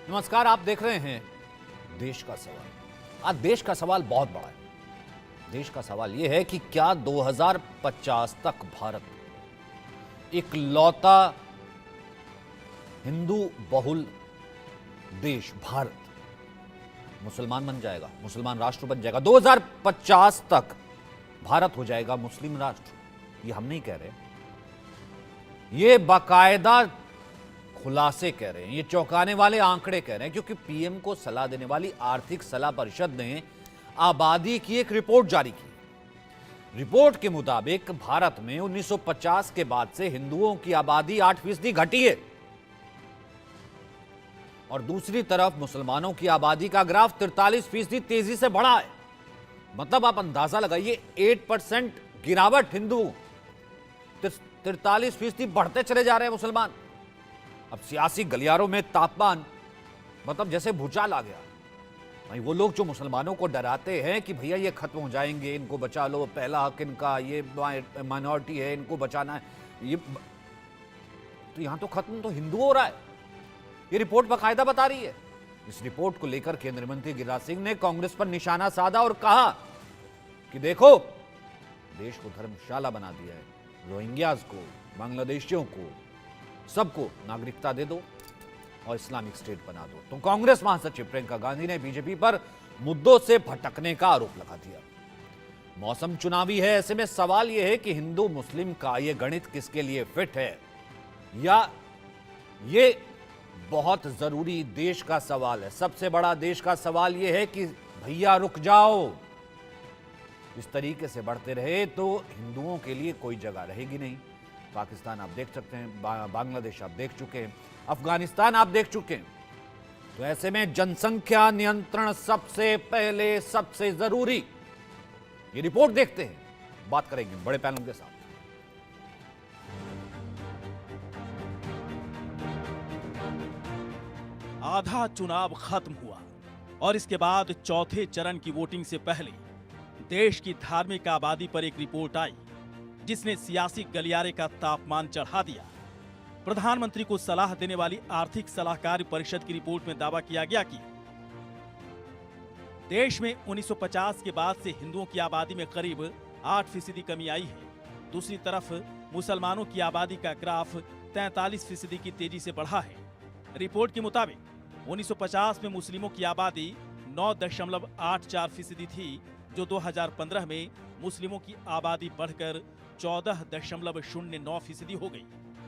नमस्कार, आप देख रहे हैं देश का सवाल। आज देश का सवाल बहुत बड़ा है। देश का सवाल यह है कि क्या 2050 तक भारत इकलौता हिंदू बहुल देश भारत मुसलमान बन जाएगा, मुसलमान राष्ट्र बन जाएगा। 2050 तक भारत हो जाएगा मुस्लिम राष्ट्र। ये हम नहीं कह रहे, ये बाकायदा खुलासे कह रहे हैं, ये चौंकाने वाले आंकड़े कह रहे हैं, क्योंकि पीएम को सलाह देने वाली आर्थिक सलाह परिषद ने आबादी की एक रिपोर्ट जारी की। रिपोर्ट के मुताबिक भारत में 1950 के बाद से हिंदुओं की आबादी 8% घटी है और दूसरी तरफ मुसलमानों की आबादी का ग्राफ 43% तेजी से बढ़ा है। मतलब आप अंदाजा लगाइए, 8% गिरावट हिंदू, 43% बढ़ते चले जा रहे हैं मुसलमान। अब सियासी गलियारों में तापमान मतलब जैसे भूचाल आ गया। भाई वो लोग जो मुसलमानों को डराते हैं कि भैया ये खत्म हो जाएंगे, इनको बचा लो, पहला हक इनका, ये माइनॉरिटी है, इनको बचाना है, ये तो यहां तो खत्म तो हिंदू हो रहा है। ये रिपोर्ट बाकायदा बता रही है। इस रिपोर्ट को लेकर केंद्रीय मंत्री गिरिराज सिंह ने कांग्रेस पर निशाना साधा और कहा कि देखो, देश को धर्मशाला बना दिया है, रोहिंग्याज को, बांग्लादेशियों को, सबको नागरिकता दे दो और इस्लामिक स्टेट बना दो। तो कांग्रेस महासचिव प्रियंका गांधी ने बीजेपी पर मुद्दों से भटकने का आरोप लगा दिया। मौसम चुनावी है, ऐसे में सवाल यह है कि हिंदू मुस्लिम का यह गणित किसके लिए फिट है, या ये बहुत जरूरी देश का सवाल है। सबसे बड़ा देश का सवाल यह है कि भैया रुक जाओ, इस तरीके से बढ़ते रहे तो हिंदुओं के लिए कोई जगह रहेगी नहीं। पाकिस्तान आप देख सकते हैं, बांग्लादेश आप देख चुके हैं, अफगानिस्तान आप देख चुके हैं। तो ऐसे में जनसंख्या नियंत्रण सबसे पहले, सबसे जरूरी। ये रिपोर्ट देखते हैं, बात करेंगे बड़े पैनल के साथ। आधा चुनाव खत्म हुआ और इसके बाद चौथे चरण की वोटिंग से पहले देश की धार्मिक आबादी पर एक रिपोर्ट आई जिसने सियासी गलियारे का तापमान चढ़ा दिया। प्रधानमंत्री को सलाह देने वाली आर्थिक सलाहकार परिषद की रिपोर्ट में दावा किया गया कि देश में 1950 के बाद से हिंदुओं की आबादी में करीब 8% कमी आई है। दूसरी तरफ मुसलमानों की आबादी का ग्राफ 43% की तेजी से बढ़ा है। रिपोर्ट के मुताबिक 1950 में मुस्लिमों की आबादी 9.84% थी, जो 2015 में मुस्लिमों की आबादी बढ़कर 14.09% हो गई,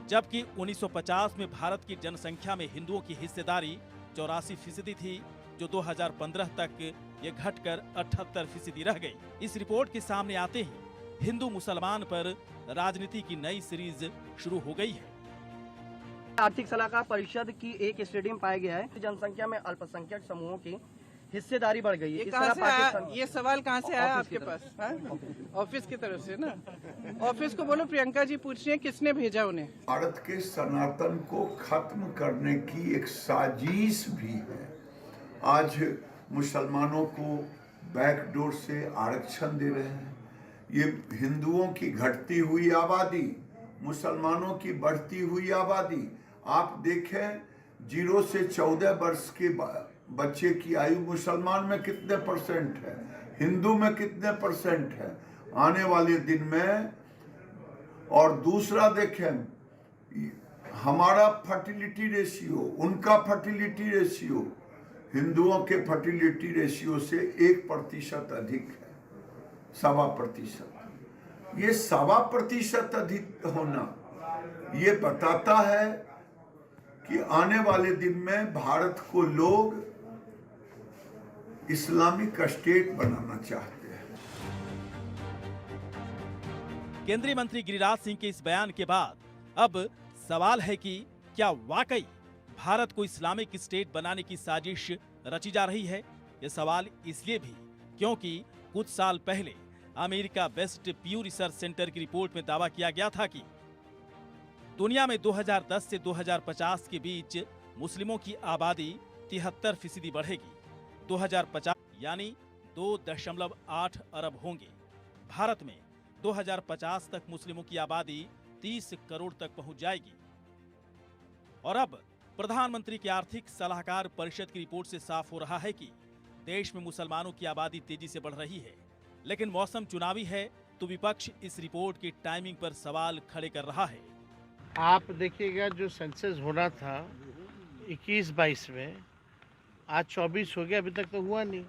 जबकि 1950 में भारत की जनसंख्या में हिंदुओं की हिस्सेदारी 84% थी, जो 2015 तक ये घटकर 78% रह गई। इस रिपोर्ट के सामने आते ही हिंदू मुसलमान पर राजनीति की नई सीरीज शुरू हो गई है। आर्थिक सलाहकार परिषद की एक स्टडी में पाया गया है कि जनसंख्या में अल्पसंख्यक समूहों की हिस्सेदारी बढ़ गई है। ये सवाल कहाँ से आया आपके पास? ऑफिस की तरफ से ना? ऑफिस को बोलो प्रियंका जी पूछ रही है किसने भेजा उन्हें। भारत के सनातन को खत्म करने की एक साजिश भी है। आज मुसलमानों को बैकडोर से आरक्षण दे रहे हैं। ये हिंदुओं की घटती हुई आबादी, मुसलमानों की बढ़ती हुई आबादी। आप देखें, 0 से 14 वर्ष के बच्चे की आयु मुसलमान में कितने परसेंट है, हिंदू में कितने परसेंट है आने वाले दिन में। और दूसरा देखें, हमारा फर्टिलिटी रेशियो, उनका फर्टिलिटी रेशियो हिंदुओं के फर्टिलिटी रेशियो से 1% अधिक है, 1.25%। ये 1.25% अधिक होना ये बताता है कि आने वाले दिन में भारत को लोग इस्लामिक स्टेट बनाना चाहते हैं। केंद्रीय मंत्री गिरिराज सिंह के इस बयान के बाद अब सवाल है कि क्या वाकई भारत को इस्लामिक स्टेट बनाने की साजिश रची जा रही है। यह सवाल इसलिए भी क्योंकि कुछ साल पहले अमेरिका बेस्ड प्यू रिसर्च सेंटर की रिपोर्ट में दावा किया गया था कि दुनिया में 2010 से 2050 के बीच मुस्लिमों की आबादी 73% बढ़ेगी। 2050 यानी 2.8 अरब होंगे। भारत में 2050 तक मुस्लिमों की आबादी 30 करोड़ तक पहुंच जाएगी। और अब प्रधानमंत्री की आर्थिक सलाहकार परिषद की रिपोर्ट से साफ हो रहा है कि देश में मुसलमानों की आबादी तेजी से बढ़ रही है, लेकिन मौसम चुनावी है तो विपक्ष इस रिपोर्ट की टाइमिंग पर सवाल खड़े कर रहा है। आप देखिएगा जो सेंसस होना था 21-22 में, आज 24 हो गया, अभी तक तो हुआ नहीं।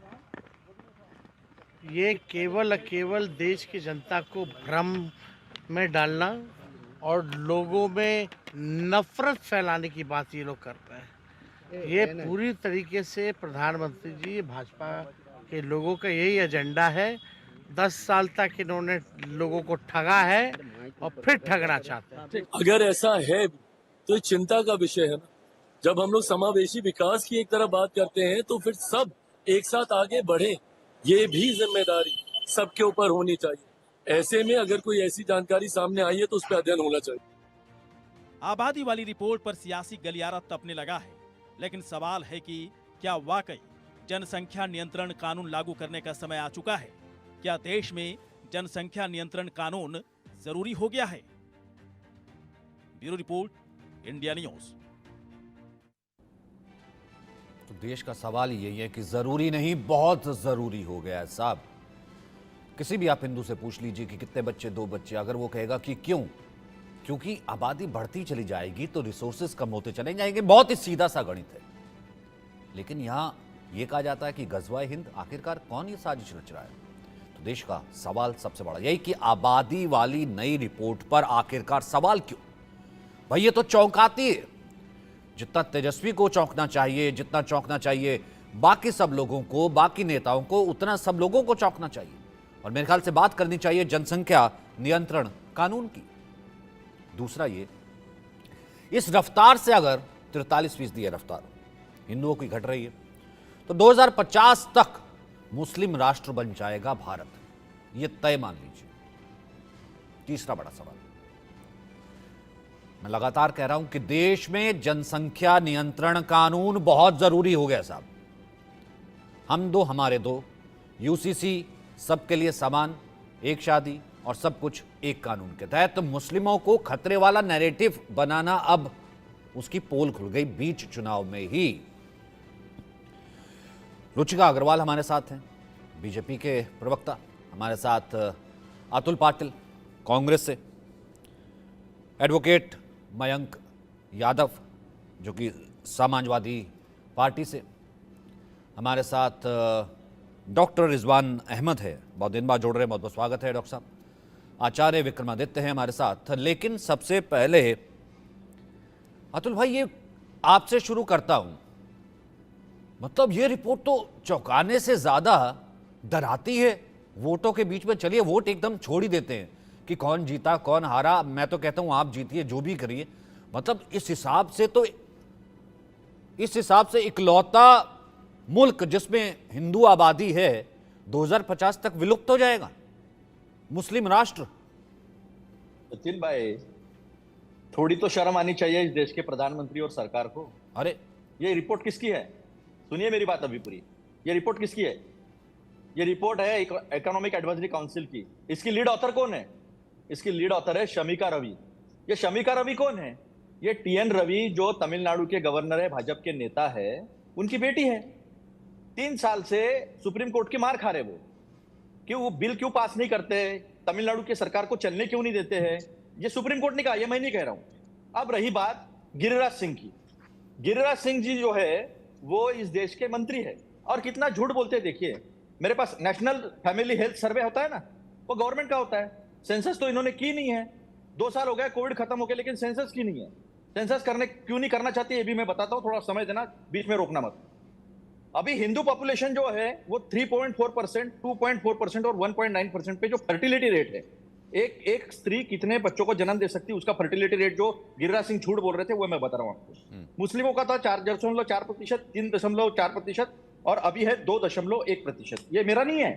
ये केवल देश की जनता को भ्रम में डालना और लोगों में नफरत फैलाने की बात ये लोग कर रहे हैं। ये पूरी तरीके से प्रधानमंत्री जी, भाजपा के लोगों का यही एजेंडा है। 10 साल तक इन्होंने लोगों को ठगा है और फिर ठगना चाहते हैं। अगर ऐसा है तो ये चिंता का विषय है ना। जब हम लोग समावेशी विकास की एक तरफ बात करते हैं तो फिर सब एक साथ आगे बढ़े, ये भी जिम्मेदारी सबके ऊपर होनी चाहिए। ऐसे में अगर कोई ऐसी जानकारी सामने आई है तो उस पर अध्ययन होना चाहिए। आबादी वाली रिपोर्ट पर सियासी गलियारा तपने लगा है, लेकिन सवाल है कि क्या वाकई जनसंख्या नियंत्रण कानून लागू करने का समय आ चुका है? क्या देश में जनसंख्या नियंत्रण कानून जरूरी हो गया है? Bureau report, India news. तो देश का सवाल यही है कि जरूरी नहीं, बहुत जरूरी हो गया है साहब। किसी भी आप हिंदू से पूछ लीजिए कि कितने बच्चे, 2 बच्चे, अगर वो कहेगा कि क्यों, क्योंकि आबादी बढ़ती चली जाएगी तो रिसोर्सेज कम होते चले जाएंगे। बहुत ही सीधा सा गणित है। लेकिन यहां यह कहा जाता है कि गजवा हिंद, आखिरकार कौन ये साजिश रच रहा है? तो देश का सवाल सबसे बड़ा यही कि आबादी वाली नई रिपोर्ट पर आखिरकार सवाल क्यों? भाई ये तो चौंकाती है। जितना तेजस्वी को चौंकना चाहिए, जितना चौंकना चाहिए बाकी सब लोगों को, बाकी नेताओं को, उतना सब लोगों को चौंकना चाहिए। और मेरे ख्याल से बात करनी चाहिए जनसंख्या नियंत्रण कानून की। दूसरा, ये इस रफ्तार से अगर 43% ये रफ्तार हिंदुओं की घट रही है तो 2050 तक मुस्लिम राष्ट्र बन जाएगा भारत, ये तय मान लीजिए। तीसरा बड़ा सवाल, मैं लगातार कह रहा हूं कि देश में जनसंख्या नियंत्रण कानून बहुत जरूरी हो गया साहब। हम दो हमारे दो, यूसीसी सबके लिए समान, एक शादी और सब कुछ एक कानून के तहत। तो मुस्लिमों को खतरे वाला नैरेटिव बनाना, अब उसकी पोल खुल गई बीच चुनाव में ही। रुचिका अग्रवाल हमारे साथ हैं, बीजेपी के प्रवक्ता, हमारे साथ अतुल पाटिल कांग्रेस से, एडवोकेट मयंक यादव जो कि समाजवादी पार्टी से, हमारे साथ डॉक्टर रिजवान अहमद है, बहुत दिन बाद जोड़ रहे हैं, बहुत बहुत स्वागत है डॉक्टर साहब। आचार्य विक्रमादित्य हैं हमारे साथ। लेकिन सबसे पहले अतुल भाई, ये आपसे शुरू करता हूं। मतलब ये रिपोर्ट तो चौंकाने से ज्यादा डराती है। वोटों के बीच में, चलिए वोट एकदम छोड़ ही देते हैं कि कौन जीता कौन हारा, मैं तो कहता हूं आप जीतिए, जो भी करिए। मतलब इस हिसाब से इकलौता मुल्क जिसमें हिंदू आबादी है 2050 तक विलुप्त हो जाएगा, मुस्लिम राष्ट्र। सचिन भाई, थोड़ी तो शर्म आनी चाहिए इस देश के प्रधानमंत्री और सरकार को। अरे ये रिपोर्ट किसकी है? सुनिए मेरी बात अभी पूरी। ये रिपोर्ट किसकी है? ये रिपोर्ट है इकोनॉमिक एडवाइजरी काउंसिल की। इसकी लीड ऑथर कौन है? इसकी लीड ऑथर है शमिका रवि। ये शमिका रवि कौन है? ये टीएन रवि, जो तमिलनाडु के गवर्नर है, भाजपा के नेता है, उनकी बेटी है। 3 साल से सुप्रीम कोर्ट की मार खा रहे वो बिल क्यों पास नहीं करते, तमिलनाडु की सरकार को चलने क्यों नहीं देते हैं, ये सुप्रीम कोर्ट ने कहा, ये मैं नहीं कह रहा हूं। अब रही बात गिरिराज सिंह की। गिरिराज सिंह जी जो है वो इस देश के मंत्री है और कितना झूठ बोलते हैं। देखिए, मेरे पास नेशनल फैमिली हेल्थ सर्वे होता है ना, वो गवर्नमेंट का होता है। सेंसस तो इन्होंने की नहीं है, 2 साल हो गए, कोविड खत्म हो गया, लेकिन सेंसस की नहीं है। सेंसस क्यों नहीं करना चाहती, ये भी मैं बताता हूं, थोड़ा समय देना, बीच में रोकना मत। अभी हिंदू पॉपुलेशन जो है वो 3.4%, 2.4% और 1.9% पे जो फर्टिलिटी रेट है, एक स्त्री कितने बच्चों को जन्म दे सकती है, उसका फर्टिलिटी रेट जो गिरिराज सिंह झूठ बोल रहे थे वो मैं बता रहा हूं आपको। मुस्लिमों का था 4.4%, 3.4% और अभी है 2.1%। ये मेरा नहीं है,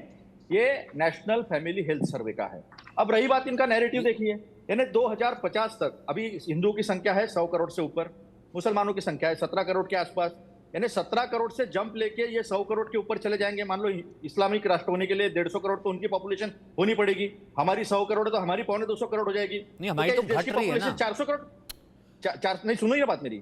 ये नेशनल फैमिली हेल्थ सर्वे का है। अब रही बात इनका नैरेटिव, देखिए, यानी 2050 तक अभी हिंदू की संख्या है 100 करोड़ से ऊपर, मुसलमानों की संख्या है 17 करोड़ के आसपास, यानी 17 करोड़ से जंप लेके ये 100 करोड़ के ऊपर चले जाएंगे। मान लो इस्लामिक राष्ट्र होने के लिए 150 करोड़ तो उनकी पॉपुलेशन होनी पड़ेगी। हमारी 100 करोड़ तो हमारी 250 करोड़ हो जाएगी। नहीं, हमारी तो घट रही है ना। 400 करोड़ नहीं, सुनो ये बात मेरी,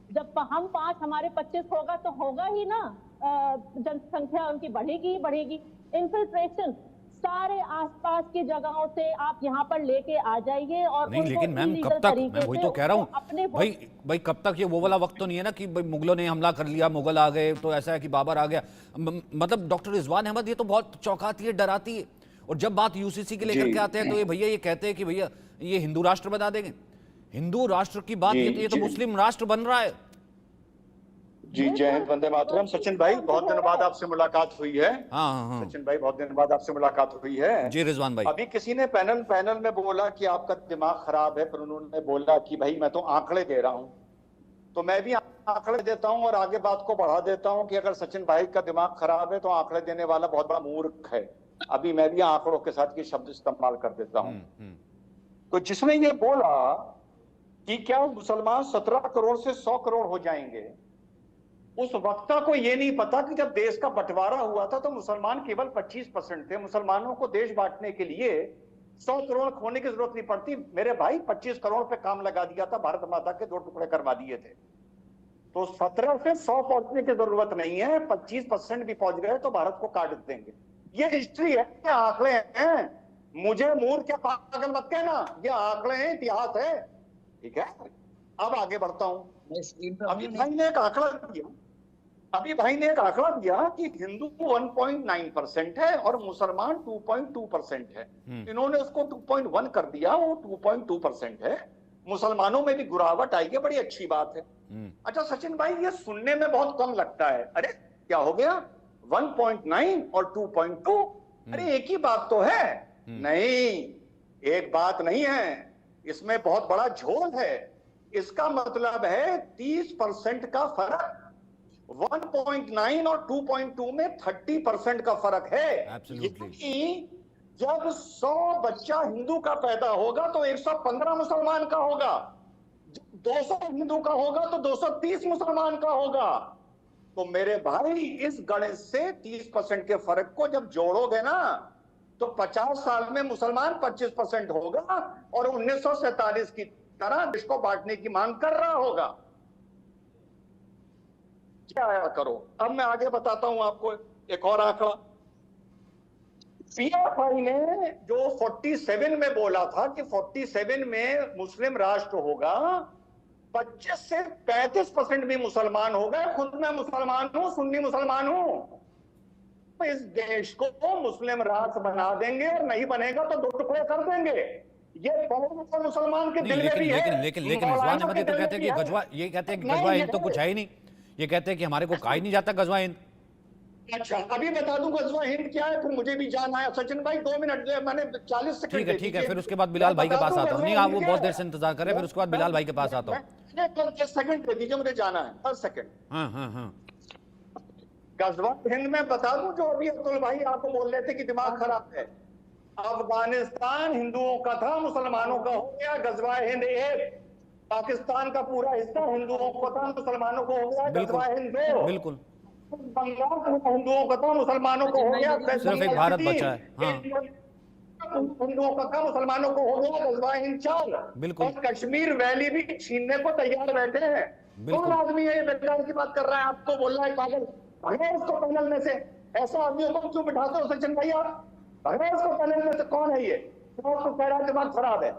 जब हम 5 हमारे 25 होगा तो होगा ही ना, जनसंख्या उनकी बढ़ेगी ही बढ़ेगी। इन्फिल्ट्रेशन सारे आसपास की जगहों से आप यहाँ पर लेके आ जाइए और नहीं, उनको लेकिन मैम illegal कब तक, तरीके मैं वही से तो कह रहा हूँ अपने भाई कब तक, ये वो वाला वक्त तो नहीं है ना कि भाई मुगलों ने हमला कर लिया, मुगल आ गए तो ऐसा है कि बाबर आ गया। मतलब डॉक्टर रिजवान अहमद ये तो बहुत चौंकाती है, डराती है। और जब बात यूसीसी के लेकर के आते हैं तो ये भैया ये कहते हैं कि भैया ये हिंदू राष्ट्र बना देंगे। हिंदू राष्ट्र की बात, ये तो मुस्लिम राष्ट्र बन रहा है। जी, जय हिंद, वंदे मातरम। सचिन भाई, बहुत दिनों बाद आपसे मुलाकात हुई है। हाँ। सचिन भाई, बहुत दिनों बाद आपसे मुलाकात हुई है। जी रिजवान भाई, अभी किसी ने पैनल में बोला कि आपका दिमाग खराब है, पर उन्होंने बोला कि भाई मैं तो आंकड़े दे रहा हूं, तो मैं भी आंकड़े देता हूं और आगे बात को बढ़ा देता हूं कि अगर सचिन भाई का दिमाग खराब है तो आंकड़े देने वाला बहुत बड़ा मूर्ख है। अभी मैं भी आंकड़ों के साथ ये शब्द इस्तेमाल कर देता हूं। तो जिसने ये बोला कि क्या मुसलमान 17 करोड़ से 100 करोड़ हो जाएंगे, उस वक्ता को ये नहीं पता कि जब देश का बंटवारा हुआ था तो मुसलमान केवल 25% थे। मुसलमानों को देश बांटने के लिए 100 करोड़ खोने की जरूरत नहीं पड़ती। मेरे भाई 25 करोड़ पे काम लगा दिया था, भारत माता के 2 टुकड़े करवा दिए थे। तो 17 से 100 पहुंचने की जरूरत नहीं है, 25% भी पहुंच गए तो भारत को काट देंगे। ये हिस्ट्री है, ये आंकड़े हैं। मुझे मूर्ख क्या पागल मत कहना, ये आंकड़े हैं, इतिहास है। ठीक है, अब आगे बढ़ता हूं। अभी भाई ने एक आंकड़ा दिया कि हिंदू 1.9% है और मुसलमान 2.2% है। इन्होंने उसको 2.1 कर दिया, वो 2.2% है। मुसलमानों में भी गिरावट आई है, बड़ी अच्छी बात है। अच्छा सचिन भाई, ये सुनने में बहुत कम लगता है। अरे क्या हो गया, 1.9 और 2.2, अरे एक ही बात तो है। नहीं, एक बात नहीं है, इसमें बहुत बड़ा झोल है। इसका मतलब है 30% का फर्क। 1.9 और 2.2 में 30% का फर्क है। जब 100 बच्चा हिंदू का पैदा होगा तो 115 मुसलमान का होगा, 200 हिंदू का होगा तो 230 मुसलमान का होगा। तो मेरे भाई, इस गणित से 30% के फर्क को जब जोड़ोगे ना तो 50 साल में मुसलमान 25% होगा और 1947 की तरह देश को बांटने की मांग कर रहा होगा। क्या करो, अब मैं आगे बताता हूं आपको एक और आंकड़ा। पीएफआई ने जो 47 में बोला था कि 47 में मुस्लिम राष्ट्र होगा, 25 से 35% भी मुसलमान हो गए। खुद मैं मुसलमान हूं, सुन्नी मुसलमान हूं। तो इस देश को मुस्लिम राष्ट्र बना देंगे और नहीं बनेगा तो 2 टुकड़े कर देंगे। ये मुसलमान के दिल में भी है। लेकिन रिजवान अहमद तो कहते हैं कि गजवा, ये कहते हैं कि गजवा हिंद तो कुछ है ही नहीं। ये कहते हैं कि हमारे को कहा ही नहीं जाता गजवा हिंद। अच्छा, अभी बता दूं गजवा हिंद क्या है, फिर मुझे भी जाना है। सचिन भाई 2 मिनट दे, मैंने 40 सेकंड। ठीक है, फिर उसके बाद बिलाल भाई के पास आता हूँ। नहीं, आप वो बहुत देर से इंतजार कर रहे हैं, फिर उसके बाद बिलाल भाई के पास आता हूँ। 10 सेकंड दे दीजिए, मुझे जाना है। 10 सेकंड। हाँ। गजवा हिंद में बता दूं, जो अभी अब्दुल भाई आपको बोल रहे थे कि दिमाग खराब है। अफगानिस्तान हिंदुओं का था, मुसलमानों का हो गया। गजवा हिंद 1, पाकिस्तान का पूरा हिस्सा हिंदुओं को था, मुसलमानों को हो गया। गजवा हिंद 2, बिल्कुल। बंगाल हिंदुओं का था, मुसलमानों को हो गया। सिर्फ एक भारत बचा है। हाँ। हिंदुओं का था, मुसलमानों को हो गया। गजवा हिंद 4, बिल्कुल। और कश्मीर वैली भी छीनने को तैयार बैठे हैं। कौन आदमी है ये बेकार की बात कर रहा है, आपको बोल रहा है पागल? भगाओ उसको पैनल में से। ऐसा आदमी को क्यों बिठाते हो सचिन भाई आप? भगाओ उसको पैनल में से। कौन है ये? तो कह रहा है दिमाग खराब है।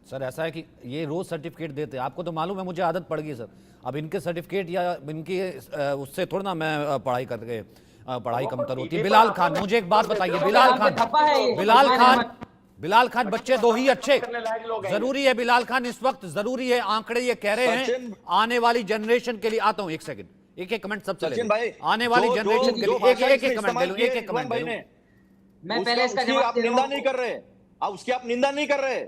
सर ऐसा है कि ये रोज सर्टिफिकेट देते हैं, आपको तो मालूम है, मुझे आदत पड़ गई सर। अब इनके सर्टिफिकेट या इनकी उससे थोड़ा ना मैं पढ़ाई करके पढ़ाई कमतर होती है। बिलाल खान, मुझे एक बात बताइए, बिलाल खान बच्चे 2 ही अच्छे जरूरी है? बिलाल खान इस वक्त जरूरी है? आंकड़े ये कह रहे हैं आने वाली जनरेशन के लिए। आता हूं, एक सेकंड, एक कमेंट सबसे ले। आने वाली जनरेशन के लिए एक कमेंट ले लूं, एक कमेंट ले लूं। मैं पहले इसका जवाब आप निंदा नहीं कर रहे, उसकी आप निंदा नहीं कर रहे,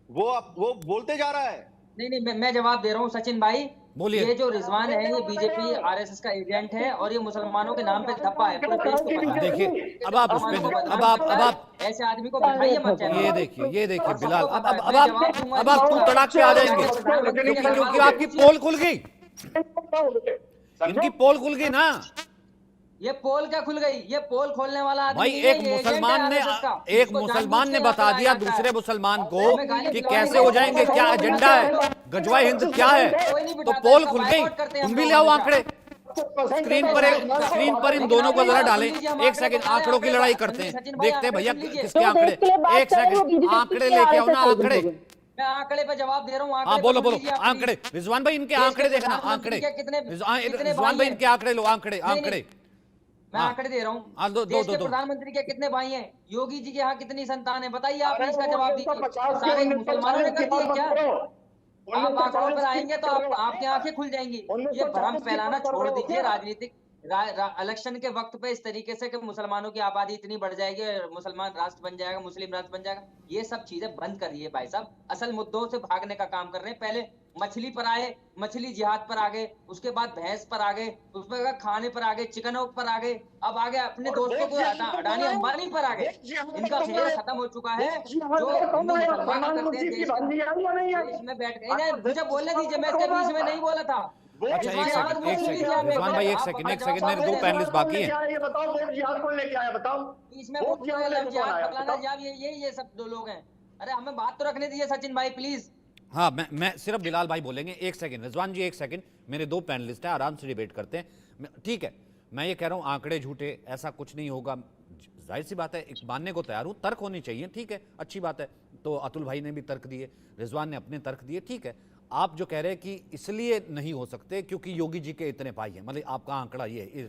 वो बोलते जा रहा है। नहीं, मैं जवाब दे रहा हूँ सचिन भाई। बोलिए। ये जो रिजवान है ये बीजेपी आरएसएस का एजेंट है और ये मुसलमानों के नाम पे धप्पा है, पूरे देश को पता है। देखिए, अब आप उस पे अब आप ऐसे आदमी को बिठाइए मत। ये देखिए बिलाल, अब आप तू तड़ाक पे आ जाएंगे क्योंकि आपकी पोल खुल गई, इनकी पोल खुल गई ना। ये पोल क्या खुल गई? ये पोल खोलने वाला आदमी भाई एक मुसलमान ने बता दिया दूसरे मुसलमान को कि कैसे हो जाएंगे, क्या एजेंडा है, गजवा हिंद क्या है, तो पोल खुल गई। तुम भी ले आओ आंकड़े। स्क्रीन पर इन दोनों को जरा डालें। एक सेकंड, आंकड़ों की लड़ाई करते हैं, देखते हैं भैया किसके आंकड़े। एक सेकंड, आंकड़े लेके आओ ना, आंकड़े। मैं आंकड़े पे जवाब दे रहा हूँ। हाँ बोलो बोलो, आंकड़े। रिजवान भाई इनके आंकड़े देखना, आंकड़े। रिजवान भाई इनके आंकड़े लो, आंकड़े आंकड़े। मैं आंकड़े दे रहा हूँ। देश के प्रधानमंत्री के कितने भाई हैं? योगी जी के यहाँ कितनी संतान है? बताइए, आप इसका जवाब दीजिए। सारे मुसलमानों ने कर दिया क्या? आप आंकड़ों पर आएंगे तो आपकी आंखें खुल जाएंगी। ये भ्रम फैलाना छोड़ दीजिए। राजनीतिक इलेक्शन के वक्त पे इस तरीके से कि मुसलमानों की आबादी इतनी बढ़ जाएगी, मुसलमान राष्ट्र बन जाएगा, मुस्लिम राष्ट्र बन जाएगा, ये सब चीजें बंद करिए भाई साहब। असल मुद्दों से भागने का काम कर रहे हैं। पहले मछली पर आए, मछली जिहाद पर आ गए, उसके बाद भैंस पर आ गए, उसमें खाने पर आ गए, चिकनों पर आ गए, अब आ गए अपने दोस्तों को अडानी अंबानी पर आ गए। इनका खेल खत्म हो चुका है। जो हिंदू मुसलमान करते हैं देश में बैठ गए। मुझे बोलने दीजिए, मैं इसके बीच में नहीं बोला था। अच्छा एक सेकंड रिजवान भाई, एक सेकंड, मेरे दो पैनलिस्ट बाकी हैं। ये बताओ वोट जिहाद कौन लेके आया, बताओ। इसमें ये सब दो लोग हैं। अरे हमें बात तो रखने दीजिए सचिन भाई प्लीज। हाँ मैं सिर्फ बिलाल भाई बोलेंगे। एक सेकंड रिजवान जी, एक सेकंड, मेरे दो पैनलिस्ट हैं, आराम से डिबेट करते हैं। ठीक है, मैं ये कह रहा हूँ आंकड़े झूठे, ऐसा कुछ नहीं होगा। जाहिर सी बात है, एक मानने को तैयार हूँ, तर्क होनी चाहिए, ठीक है, अच्छी बात है। तो अतुल भाई ने भी तर्क दिए, रिजवान ने अपने तर्क दिए, ठीक है। आप जो कह रहे हैं कि इसलिए नहीं हो सकते क्योंकि योगी जी के इतने भाई हैं, मतलब आपका आंकड़ा ये है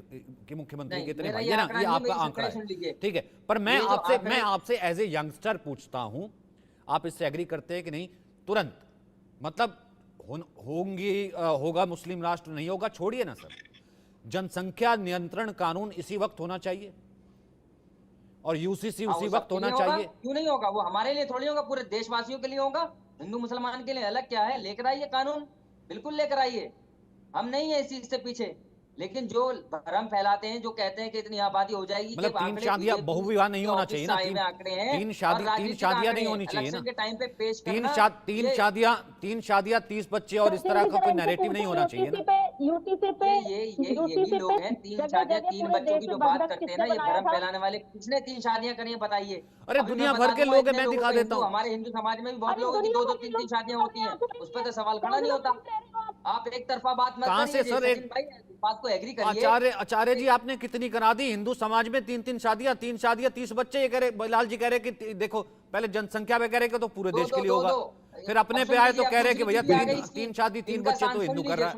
कि मुख्यमंत्री के इतने भाई है ना, ये आपका आंकड़ा है, ठीक है। पर मैं आपसे एज ए यंगस्टर पूछता हूं, आप इससे एग्री करते हैं कि नहीं? तुरंत मतलब होगा मुस्लिम राष्ट्र, नहीं होगा छोड़िए ना सर, जनसंख्या नियंत्रण कानून इसी वक्त होना चाहिए और यूसीसी उसी वक्त होना चाहिए। क्यों नहीं होगा? वो हमारे लिए थोड़ी होगा, पूरे देशवासियों के लिए होगा। हिंदू मुसलमान के लिए अलग क्या है? लेकर आइए कानून, बिल्कुल लेकर आइए, हम नहीं है इस चीज से पीछे। लेकिन जो भ्रम फैलाते हैं, जो कहते हैं कि इतनी आबादी हो जाएगी, मतलब 3 शादियां, बहुविवाह नहीं होना चाहिए ना, 3 शादियां नहीं होनी चाहिए ना, 3 शादियां 30 बच्चे और इस तरह का कोई नैरेटिव नहीं होना चाहिए ना। यूटीसी पे यही लोग हैं 3 शादियां 3 बच्चों की जो बात करते हैं ना, ये भ्रम फैलाने वाले। किसने 3 शादियां करी है बताइए? अरे दुनिया भर के लोग हैं, मैं दिखा देता हूँ। हमारे हिंदू समाज में भी बहुत लोग हैं कि 2-2 3-3 शादियां होती हैं, उस पर तो सवाल खड़ा नहीं होता। आप एक तरफा बात मत करिए सर, एक बात को एग्री करिए। आचार्य जी, आपने कितनी करा दी हिंदू समाज में? 3 शादियां 30 बच्चे। ये कह रहे लाल जी, कह रहे कि देखो पहले जनसंख्या में कह रहे कि तो पूरे देश के लिए होगा, फिर अपने पे आए तो कह रहे कि भैया 3 शादी 3 बच्चे तो हिंदू कर रहा है।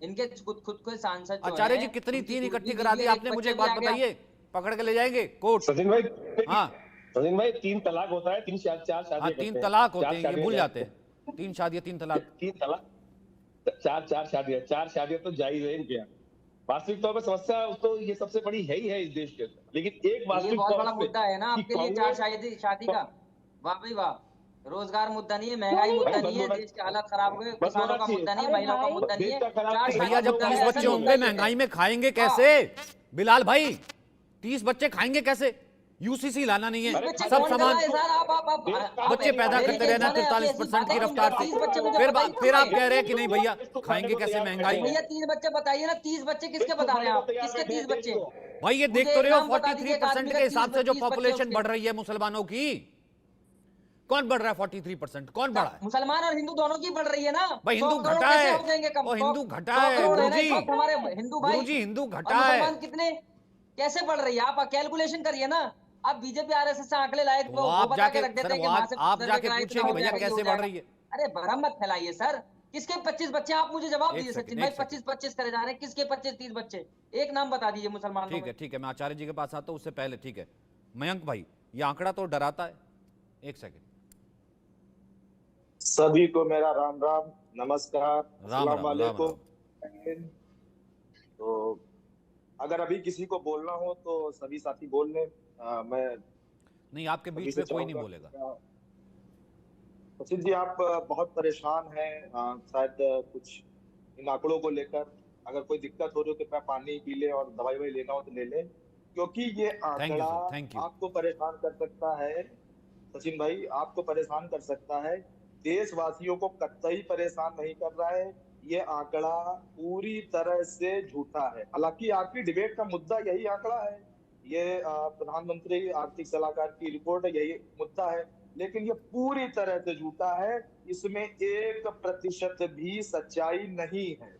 इनके खुद को सांसद आचार्य जी कितनी 3 इकट्ठी करा दी आपने? मुझे एक बात बताइए, पकड़ के ले जाएंगे कोर्ट? सचिन भाई, हाँ सचिन भाई, 3 तलाक होता है, 4 शादी, 3 तलाक होते हैं, ये भूल जाते हैं। 3 शादियां 3 तलाक, 4 शादियां तो जायज है इनके यहाँ। वास्तविक तौर पर समस्या तो ये सबसे बड़ी है ही है इस देश के अंदर, लेकिन एक वास्तविक बहुत बड़ा मुद्दा है ना आपके लिए 4 शादी का। वाह भाई वाह, रोजगार मुद्दा नहीं है, महंगाई मुद्दा नहीं है, देश के हालात खराब हो गए, किसानों का मुद्दा नहीं है, महिलाओं का मुद्दा नहीं है। भैया जब 30 बच्चे होंगे महंगाई में खाएंगे कैसे? बिलाल भाई 30 बच्चे खाएंगे कैसे? यूसीसी लाना नहीं है, सब सामान बच्चे पैदा करते रहना 43% की रफ्तार से, फिर आप कह रहे हैं कि नहीं भैया खाएंगे कैसे महंगाई? भैया 3 बच्चे बताइए ना, 30 बच्चे किसके बता रहे हैं आप? किसके 30 बच्चे? भाई ये देख तो रहे हो 43% के हिसाब से जो पॉपुलेशन बढ़ रही है मुसलमानों की, कौन बढ़ रहा है? 43%। कौन बढ़ा है? मुसलमान और हिंदू दोनों की बढ़ रही है ना। भाई हिंदू घटा है, वो हिंदू घटा है गुरुजी, हमारे हिंदू भाई, गुरुजी हिंदू घटा है। कितने कैसे बढ़ रही है? आप कैलकुलेशन करिए ना। आप बीजेपी आरएसएस से आंकड़े लाए तो आप जाके पूछेंगे भैया कैसे बढ़ रही है? अरे भ्रम मत फैलाइए सर। किसके 25 बच्चे? आप मुझे जवाब दीजिए सचिन भाई, 25 करे जा रहे हैं, किसके 25-30 बच्चे? एक नाम बता दीजिए मुसलमानों। ठीक है, मैं आचार्य जी के पास आता हूँ, उससे पहले ठीक है मयंक भाई, ये आंकड़ा तो डराता है। एक सेकंड। सभी को मेरा राम राम, नमस्कार, अस्सलाम वालेकुम। तो अगर अभी किसी को बोलना हो तो सभी साथी बोल लें। मैं नहीं, आपके बीच में कोई नहीं बोलेगा। सचिन जी, आप बहुत परेशान हैं शायद कुछ इन आंकड़ों को लेकर। अगर कोई दिक्कत हो रही हो तो कृपया पानी पी ले और दवाई लेना हो तो ले लें, क्योंकि ये आंकड़ा आपको परेशान कर सकता है। सचिन भाई, आपको परेशान कर सकता है, देशवासियों को कतई परेशान नहीं कर रहा है। ये आंकड़ा पूरी तरह से झूठा है। हालांकि आपकी डिबेट का मुद्दा यही आंकड़ा है, ये प्रधानमंत्री आर्थिक सलाहकार की रिपोर्ट है, यही मुद्दा है, लेकिन ये पूरी तरह से झूठा है। इसमें 1% भी सच्चाई नहीं है।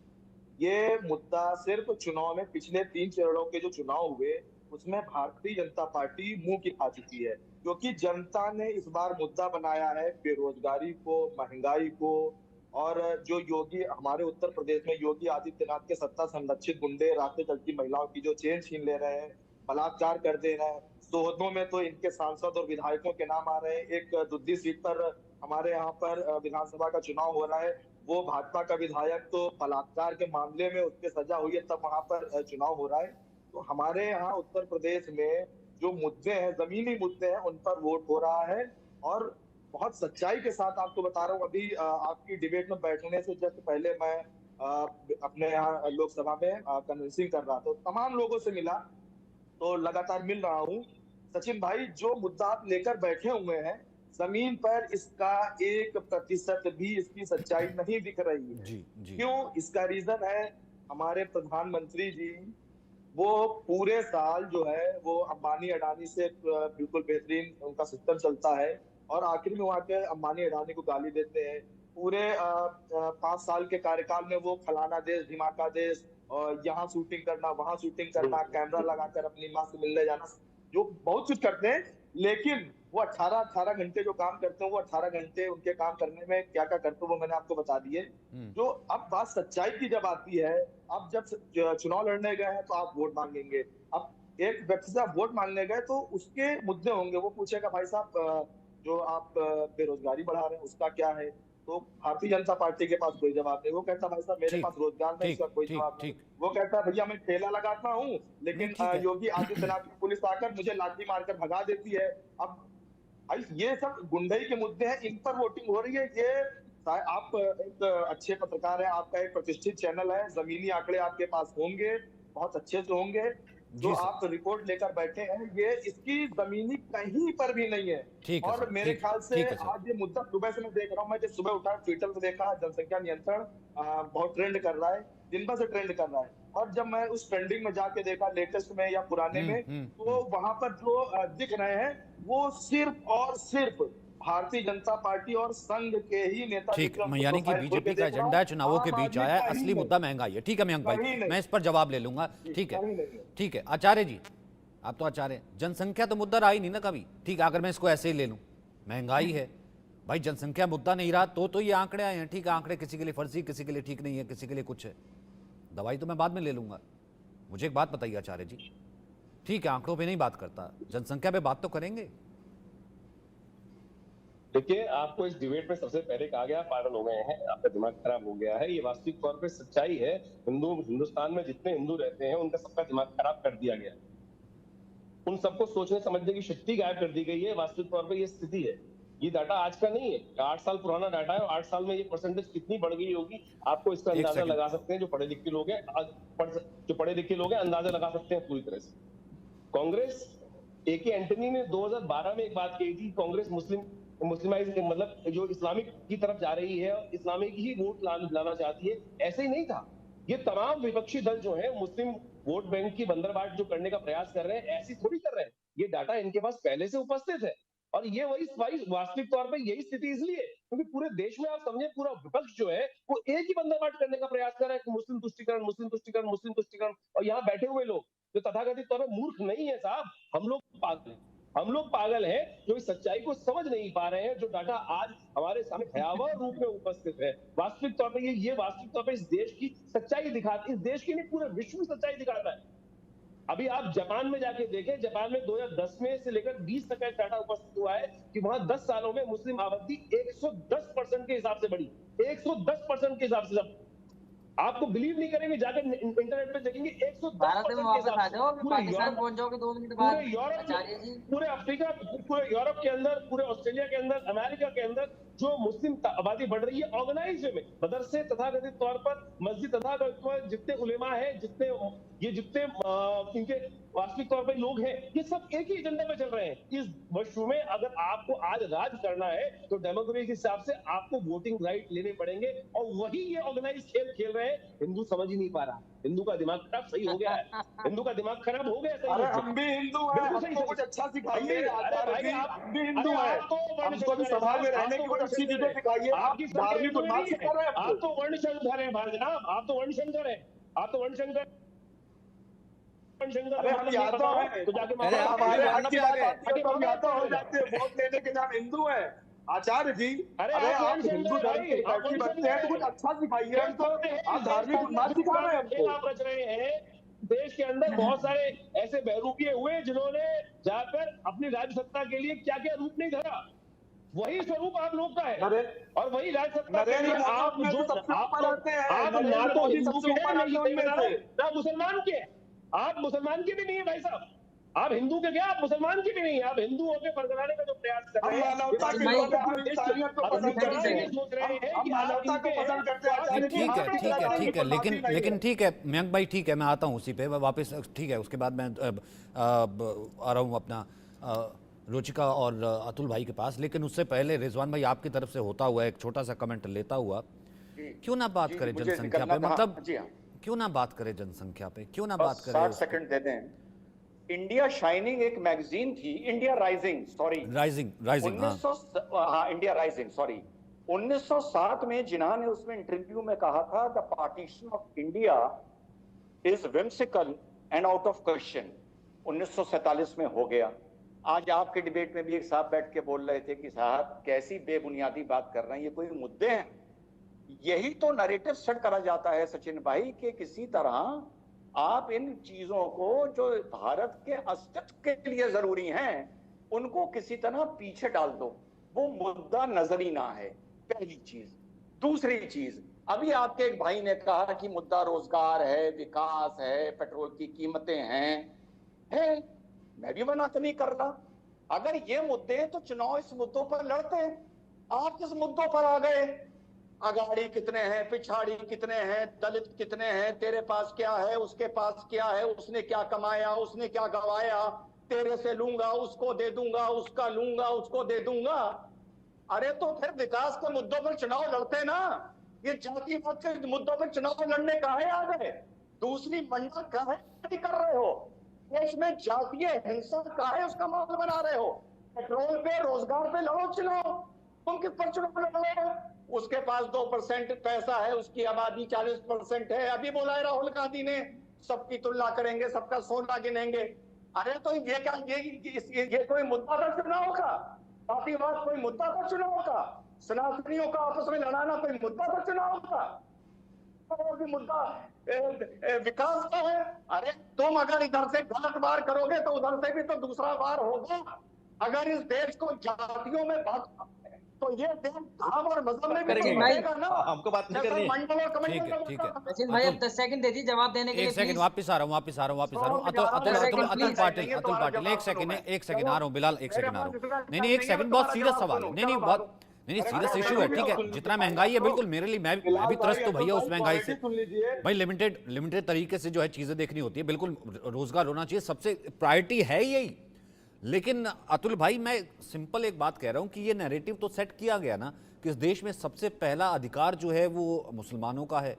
ये मुद्दा सिर्फ चुनाव में पिछले 3 चरणों के जो चुनाव हुए उसमें भारतीय जनता पार्टी मुंह की खा चुकी है, क्योंकि जनता ने इस बार मुद्दा बनाया है बेरोजगारी को, महंगाई को, और जो योगी हमारे उत्तर प्रदेश में योगी आदित्यनाथ के सत्ता संरक्षित गुंडे रास्ते चलती महिलाओं की जो चेन छीन ले रहे हैं, बलात्कार कर दे रहे हैं। सोहदों में तो इनके सांसद और विधायकों के नाम आ रहे हैं। एक दुद्दी सीट पर हमारे यहाँ पर विधानसभा का चुनाव हो रहा है, वो भाजपा का विधायक तो बलात्कार के मामले में उसके सजा हुई है, तब वहां पर चुनाव हो रहा है। तो हमारे यहाँ उत्तर प्रदेश में जो मुद्दे हैं, जमीनी मुद्दे हैं, उन पर वोट हो रहा है। और बहुत सच्चाई के साथ आपको बता रहा हूँ, अभी आपकी डिबेट में बैठने से जस्ट पहले मैं अपने यहाँ लोकसभा में कन्विंसिंग कर रहा था, तो तमाम लोगों से मिला, तो लगातार मिल रहा हूँ। सचिन भाई, जो मुद्दा आप लेकर बैठे हुए हैं, जमीन पर इसका 1% भी इसकी सच्चाई नहीं दिख रही है। क्यों? इसका रीजन है हमारे प्रधानमंत्री जी, वो पूरे साल जो है वो अंबानी अडानी से बिल्कुल बेहतरीन उनका सिस्टम चलता है, और आखिर में वहां के अंबानी अडानी को गाली देते हैं। पूरे 5 साल के कार्यकाल में वो फलाना देश, ढिमाका देश, और यहाँ शूटिंग करना, वहां शूटिंग करना, कैमरा लगाकर अपनी माँ से मिलने जाना, जो बहुत कुछ करते हैं। लेकिन वो 18 घंटे जो काम करते हैं, वो 18 घंटे उनके काम करने में क्या क्या करते हैं वो मैंने आपको बता दिए। जो अब बात सच्चाई की जब आती है, अब जब चुनाव लड़ने गए हैं तो आप वोट मांगेंगे। अब एक व्यक्ति से आप वोट मांगने गए तो उसके मुद्दे होंगे, वो पूछेगा भाई साहब जो आप बेरोजगारी बढ़ा रहे हैं उसका क्या है, तो भारतीय जनता पार्टी के पास कोई जवाब नहीं। वो कहता भाई साहब मेरे पास रोजगार नहीं, इसका कोई जवाब नहीं। वो कहता भैया मैं ठेला लगाता हूँ, लेकिन योगी आदित्यनाथ की पुलिस आकर मुझे लाठी मारकर भगा देती है। अब भाई ये सब गुंडई के मुद्दे हैं, इन पर वोटिंग हो रही है। ये आप एक अच्छे पत्रकार हैं, आपका एक प्रतिष्ठित चैनल है, जमीनी आंकड़े आपके पास होंगे, बहुत अच्छे से होंगे। जो आप रिपोर्ट लेकर बैठे हैं, ये इसकी जमीनी कहीं पर भी नहीं है। और मेरे ख्याल से आज ये मुद्दा सुबह से मैं देख रहा हूँ, मैं जब सुबह उठा ट्विटर पे देखा, जनसंख्या नियंत्रण बहुत ट्रेंड कर रहा है, दिन भर से ट्रेंड कर रहा है। और जब मैं उस ट्रेंडिंग में जाके देखा, लेटेस्ट में या पुराने में, तो वहां पर जो दिख रहे हैं वो सिर्फ और सिर्फ भारतीय जनता पार्टी और संघ के ही नेता। ठीक, यानी कि बीजेपी का एजेंडा चुनावों के बीच आया है, असली मुद्दा महंगाई है। ठीक है मयंक भाई, मैं इस पर जवाब ले लूंगा। ठीक है, ठीक है। आचार्य जी, आप तो आचार्य हैं, जनसंख्या तो मुद्दा रहा ही नहीं ना कभी। ठीक है, अगर मैं इसको ऐसे ही ले लूं, महंगाई है भाई, जनसंख्या मुद्दा नहीं रहा तो ये आंकड़े आए हैं। ठीक है, आंकड़े किसी के लिए फर्जी, किसी के लिए ठीक नहीं है, किसी के लिए कुछ है। दवाई तो मैं बाद में ले लूंगा। मुझे एक बात बताइए आचार्य जी, ठीक है आंकड़ों पे नहीं बात करता, जनसंख्या पे बात तो करेंगे। देखिए, आपको इस डिबेट में सबसे पहले कहा गया पागल हो गए हैं, आपका दिमाग खराब हो गया है। ये वास्तविक तौर पे सच्चाई है। हिंदुस्तान में जितने हिंदू रहते हैं उनका सबका दिमाग खराब कर दिया गया, उन सबको सोचने समझने की शक्ति गायब कर दी गई है। वास्तविक तौर पे ये स्थिति है। ये डाटा आज का नहीं है, 8 साल पुराना डाटा है, और 8 साल में ये परसेंटेज कितनी बढ़ गई होगी आपको इसका अंदाजा लगा सकते हैं। जो पढ़े लिखे लोग हैं अंदाजा लगा सकते हैं पूरी तरह से। कांग्रेस, ए.के. एंटनी ने 2012 में एक बात कही थी, कांग्रेस मुस्लिमाइज मतलब जो इस्लामिक की तरफ जा रही है, इस्लामिक ही वोट लाना चाहती है। ऐसे ही नहीं था। ये तमाम विपक्षी दल जो है मुस्लिम वोट बैंक की बंदरबाट जो करने का प्रयास कर रहे हैं, ऐसी थोड़ी कर रहे हैं। ये डाटा इनके पास पहले से उपस्थित है, और ये वही वास्तविक तौर पे यही स्थिति इसलिए क्योंकि पूरे देश में आप समझे पूरा विपक्ष जो है वो एक ही बंदरबाट करने का प्रयास कर रहा है कि मुस्लिम तुष्टीकरण, मुस्लिम तुष्टीकरण, मुस्लिम तुष्टीकरण। और यहाँ बैठे हुए लोग जो तथाकथित तौर पर मूर्ख नहीं है साहब, हम लोग पागल हैं जो इस सच्चाई को समझ नहीं पा रहे हैं। जो डाटा आज हमारे सामने भयावह रूप में उपस्थित है, वास्तविक तौर पर ये वास्तविक तौर पर इस देश की सच्चाई दिखाती, इस देश की नहीं पूरे विश्व की सच्चाई दिखाता है। अभी आप जापान में जाके देखें, जापान में 2010 में से लेकर 20 तक का डाटा उपस्थित हुआ है कि वहां 10 सालों में मुस्लिम आबादी 110% के हिसाब से बढ़ी, 110% के हिसाब से। आपको बिलीव नहीं करेंगे, जाकर इंटरनेट पे देखेंगे 110% के हिसाब से। पाकिस्तान पहुंच जाओगे 2 मिनट बाद। पूरे अफ्रीका, पूरे यूरोप के अंदर, पूरे ऑस्ट्रेलिया के अंदर, अमेरिका के अंदर जो मुस्लिम आबादी बढ़ रही है ऑर्गेनाइज वे में, मदरसे तथाकथित तौर पर, मस्जिद तथाकथित जितने उलेमा है, जितने इनके वास्तविक तौर पर लोग हैं, ये सब एक ही एजेंडा पे चल रहे हैं। इस विश्व में अगर आपको आज राज करना है तो डेमोक्रेसी के हिसाब से आपको वोटिंग राइट लेने पड़ेंगे, और वही ये ऑर्गेनाइज खेल खेल रहे रहे हैं, हिंदू समझ ही नहीं पा रहा। हिंदू का दिमाग खराब सही हो गया है, हिंदू का दिमाग खराब हो गया सही। अरे हम भी हिंदू हैं, हमको कुछ अच्छा सिखाइए। हम भी हिंदू हैं, हमको भी समाज में रहने की कुछ अच्छी चीजें सिखाइए। आपकी धार्मिक उन्माद सिखा रहे हैं आप तो वर्ण शंकर हैं भाई जनाब, आप तो वर्ण शंकर हैं, आप तो वर्ण शंकर। अरे हम यादव हैं, तो जाके हमारे हक की बात आती है तो हम यादव हो जाते हैं, वोट लेने के नाम हिंदू हैं। आचार्य जी, अरे आप हिंदू धर्म के हितैषी बनते हैं तो कुछ अच्छा सिखाइए हमको। आप धार्मिक उन्माद सिखा रहे हैं हमको। आप रच रहे हैं। देश के अंदर बहुत सारे ऐसे बहरूपिये हुए जिन्होंने जाकर अपनी राज्य सत्ता के लिए क्या क्या रूप नहीं धरा, वही स्वरूप आप लोग का है। और वही राज्य सत्ता के लिए आप जो आप ना तो हिंदू के हैं ना मुसलमान के, आप मुसलमान के भी नहीं है भाई साहब। आप हिंदू के क्या, आप मुसलमान की भी नहीं है। आप हिंदू होकर बरकराने का जो प्रयास कर रहे हैं, ठीक है, लेकिन ठीक है मयंक भाई, ठीक है, मैं आता हूँ उसी पे वापस, ठीक है, उसके बाद मैं आ रहा हूँ अपना रुचिका और अतुल भाई के पास। लेकिन उससे पहले रिजवान भाई आपकी तरफ से होता हुआ एक छोटा सा कमेंट लेता हुआ, क्यों ना बात करें जनसंख्या पे, मतलब क्यों ना बात करें जनसंख्या पे, क्यों ना बात करें। 60 सेकंड दे दें। इंडिया शाइनिंग एक मैगजीन थी, India rising, sorry rising, India rising, sorry 1907 में जिन्ना ने उसमें इंटरव्यू में कहा था, the partition of India is whimsical and out of question. 1947 में हो गया। आज आपके डिबेट में भी एक साहब बैठ के बोल रहे थे कि साहब कैसी बेबुनियादी बात कर रहे हैं, ये कोई मुद्दे हैं। यही तो नैरेटिव सेट करा जाता है सचिन भाई कि किसी तरह आप इन चीजों को जो भारत के अस्तित्व के लिए जरूरी हैं उनको किसी तरह पीछे डाल दो, वो मुद्दा नजर ही ना है, पहली चीज। दूसरी चीज, अभी आपके एक भाई ने कहा कि मुद्दा रोजगार है, विकास है, पेट्रोल की कीमतें हैं। मैं भी मना तो नहीं कर रहा। अगर ये मुद्दे हैं तो चुनाव इस मुद्दों पर लड़ते हैं। आप किस मुद्दों पर आ गए? अगाड़ी कितने हैं, पिछाड़ी कितने हैं, दलित कितने हैं, तेरे पास क्या है, उसके पास क्या है, उसने क्या कमाया, उसने क्या गवाया, तेरे से लूंगा, उसको दे दूंगा, उसका लूंगा, उसको दे दूंगा। अरे तो फिर विकास के मुद्दों पर चुनाव लड़ते ना। ये जातिवाद के मुद्दों पर चुनाव लड़ने काहे आ गए? दूसरी मंडल काहे कर रहे हो? देश में जातीय हिंसा काहे उसका माहौल बना रहे हो? पेट्रोल पे, रोजगार पे लड़ो चुनाव। तुम किस पर चुनाव लड़ रहे हो? उसके पास 2% पैसा है, उसकी आबादी 40% है। अभी बोला है राहुल गांधी ने सबकी तुलना करेंगे, सबका सोना गिनेंगे। अरे तो ये क्या, ये कोई मुद्दा था चुनाव का? जातिवाद कोई मुद्दा था चुनाव का? सनातनियों का आपस में लड़ाना कोई मुद्दा था चुनाव का? और भी मुद्दा विकास का है। अरे तुम अगर इधर से गलत वार करोगे तो उधर से भी तो दूसरा वार होगा। अगर इस देश को जातियों में बांट तो ये देश धर्म और मजहब में भी बढ़ेगा ना। हमको बात नहीं करनी है। ठीक है सचिन भाई, अब 10 सेकंड दे दीजिए जवाब देने के लिए। एक सेकंड, वापस आ रहा हूँ अतुल पाटिल, एक सेकंड आ रहा हूँ बिलाल, एक सेकंड आ रहा हूँ। नहीं एक सेकंड, बहुत सीरियस सवाल है। नहीं सीरियस इशू है, ठीक है। जितना महंगाई है, बिल्कुल मेरे लिए, मैं भी त्रस्त हूँ भैया उस महंगाई से। भाई लिमिटेड तरीके से जो है चीजें देखनी होती है, बिल्कुल रोजगार होना चाहिए, सबसे प्रायोरिटी है यही। लेकिन अतुल भाई, मैं सिंपल एक बात कह रहा हूं कि ये नैरेटिव तो सेट किया गया ना कि इस देश में सबसे पहला अधिकार जो है वो मुसलमानों का है।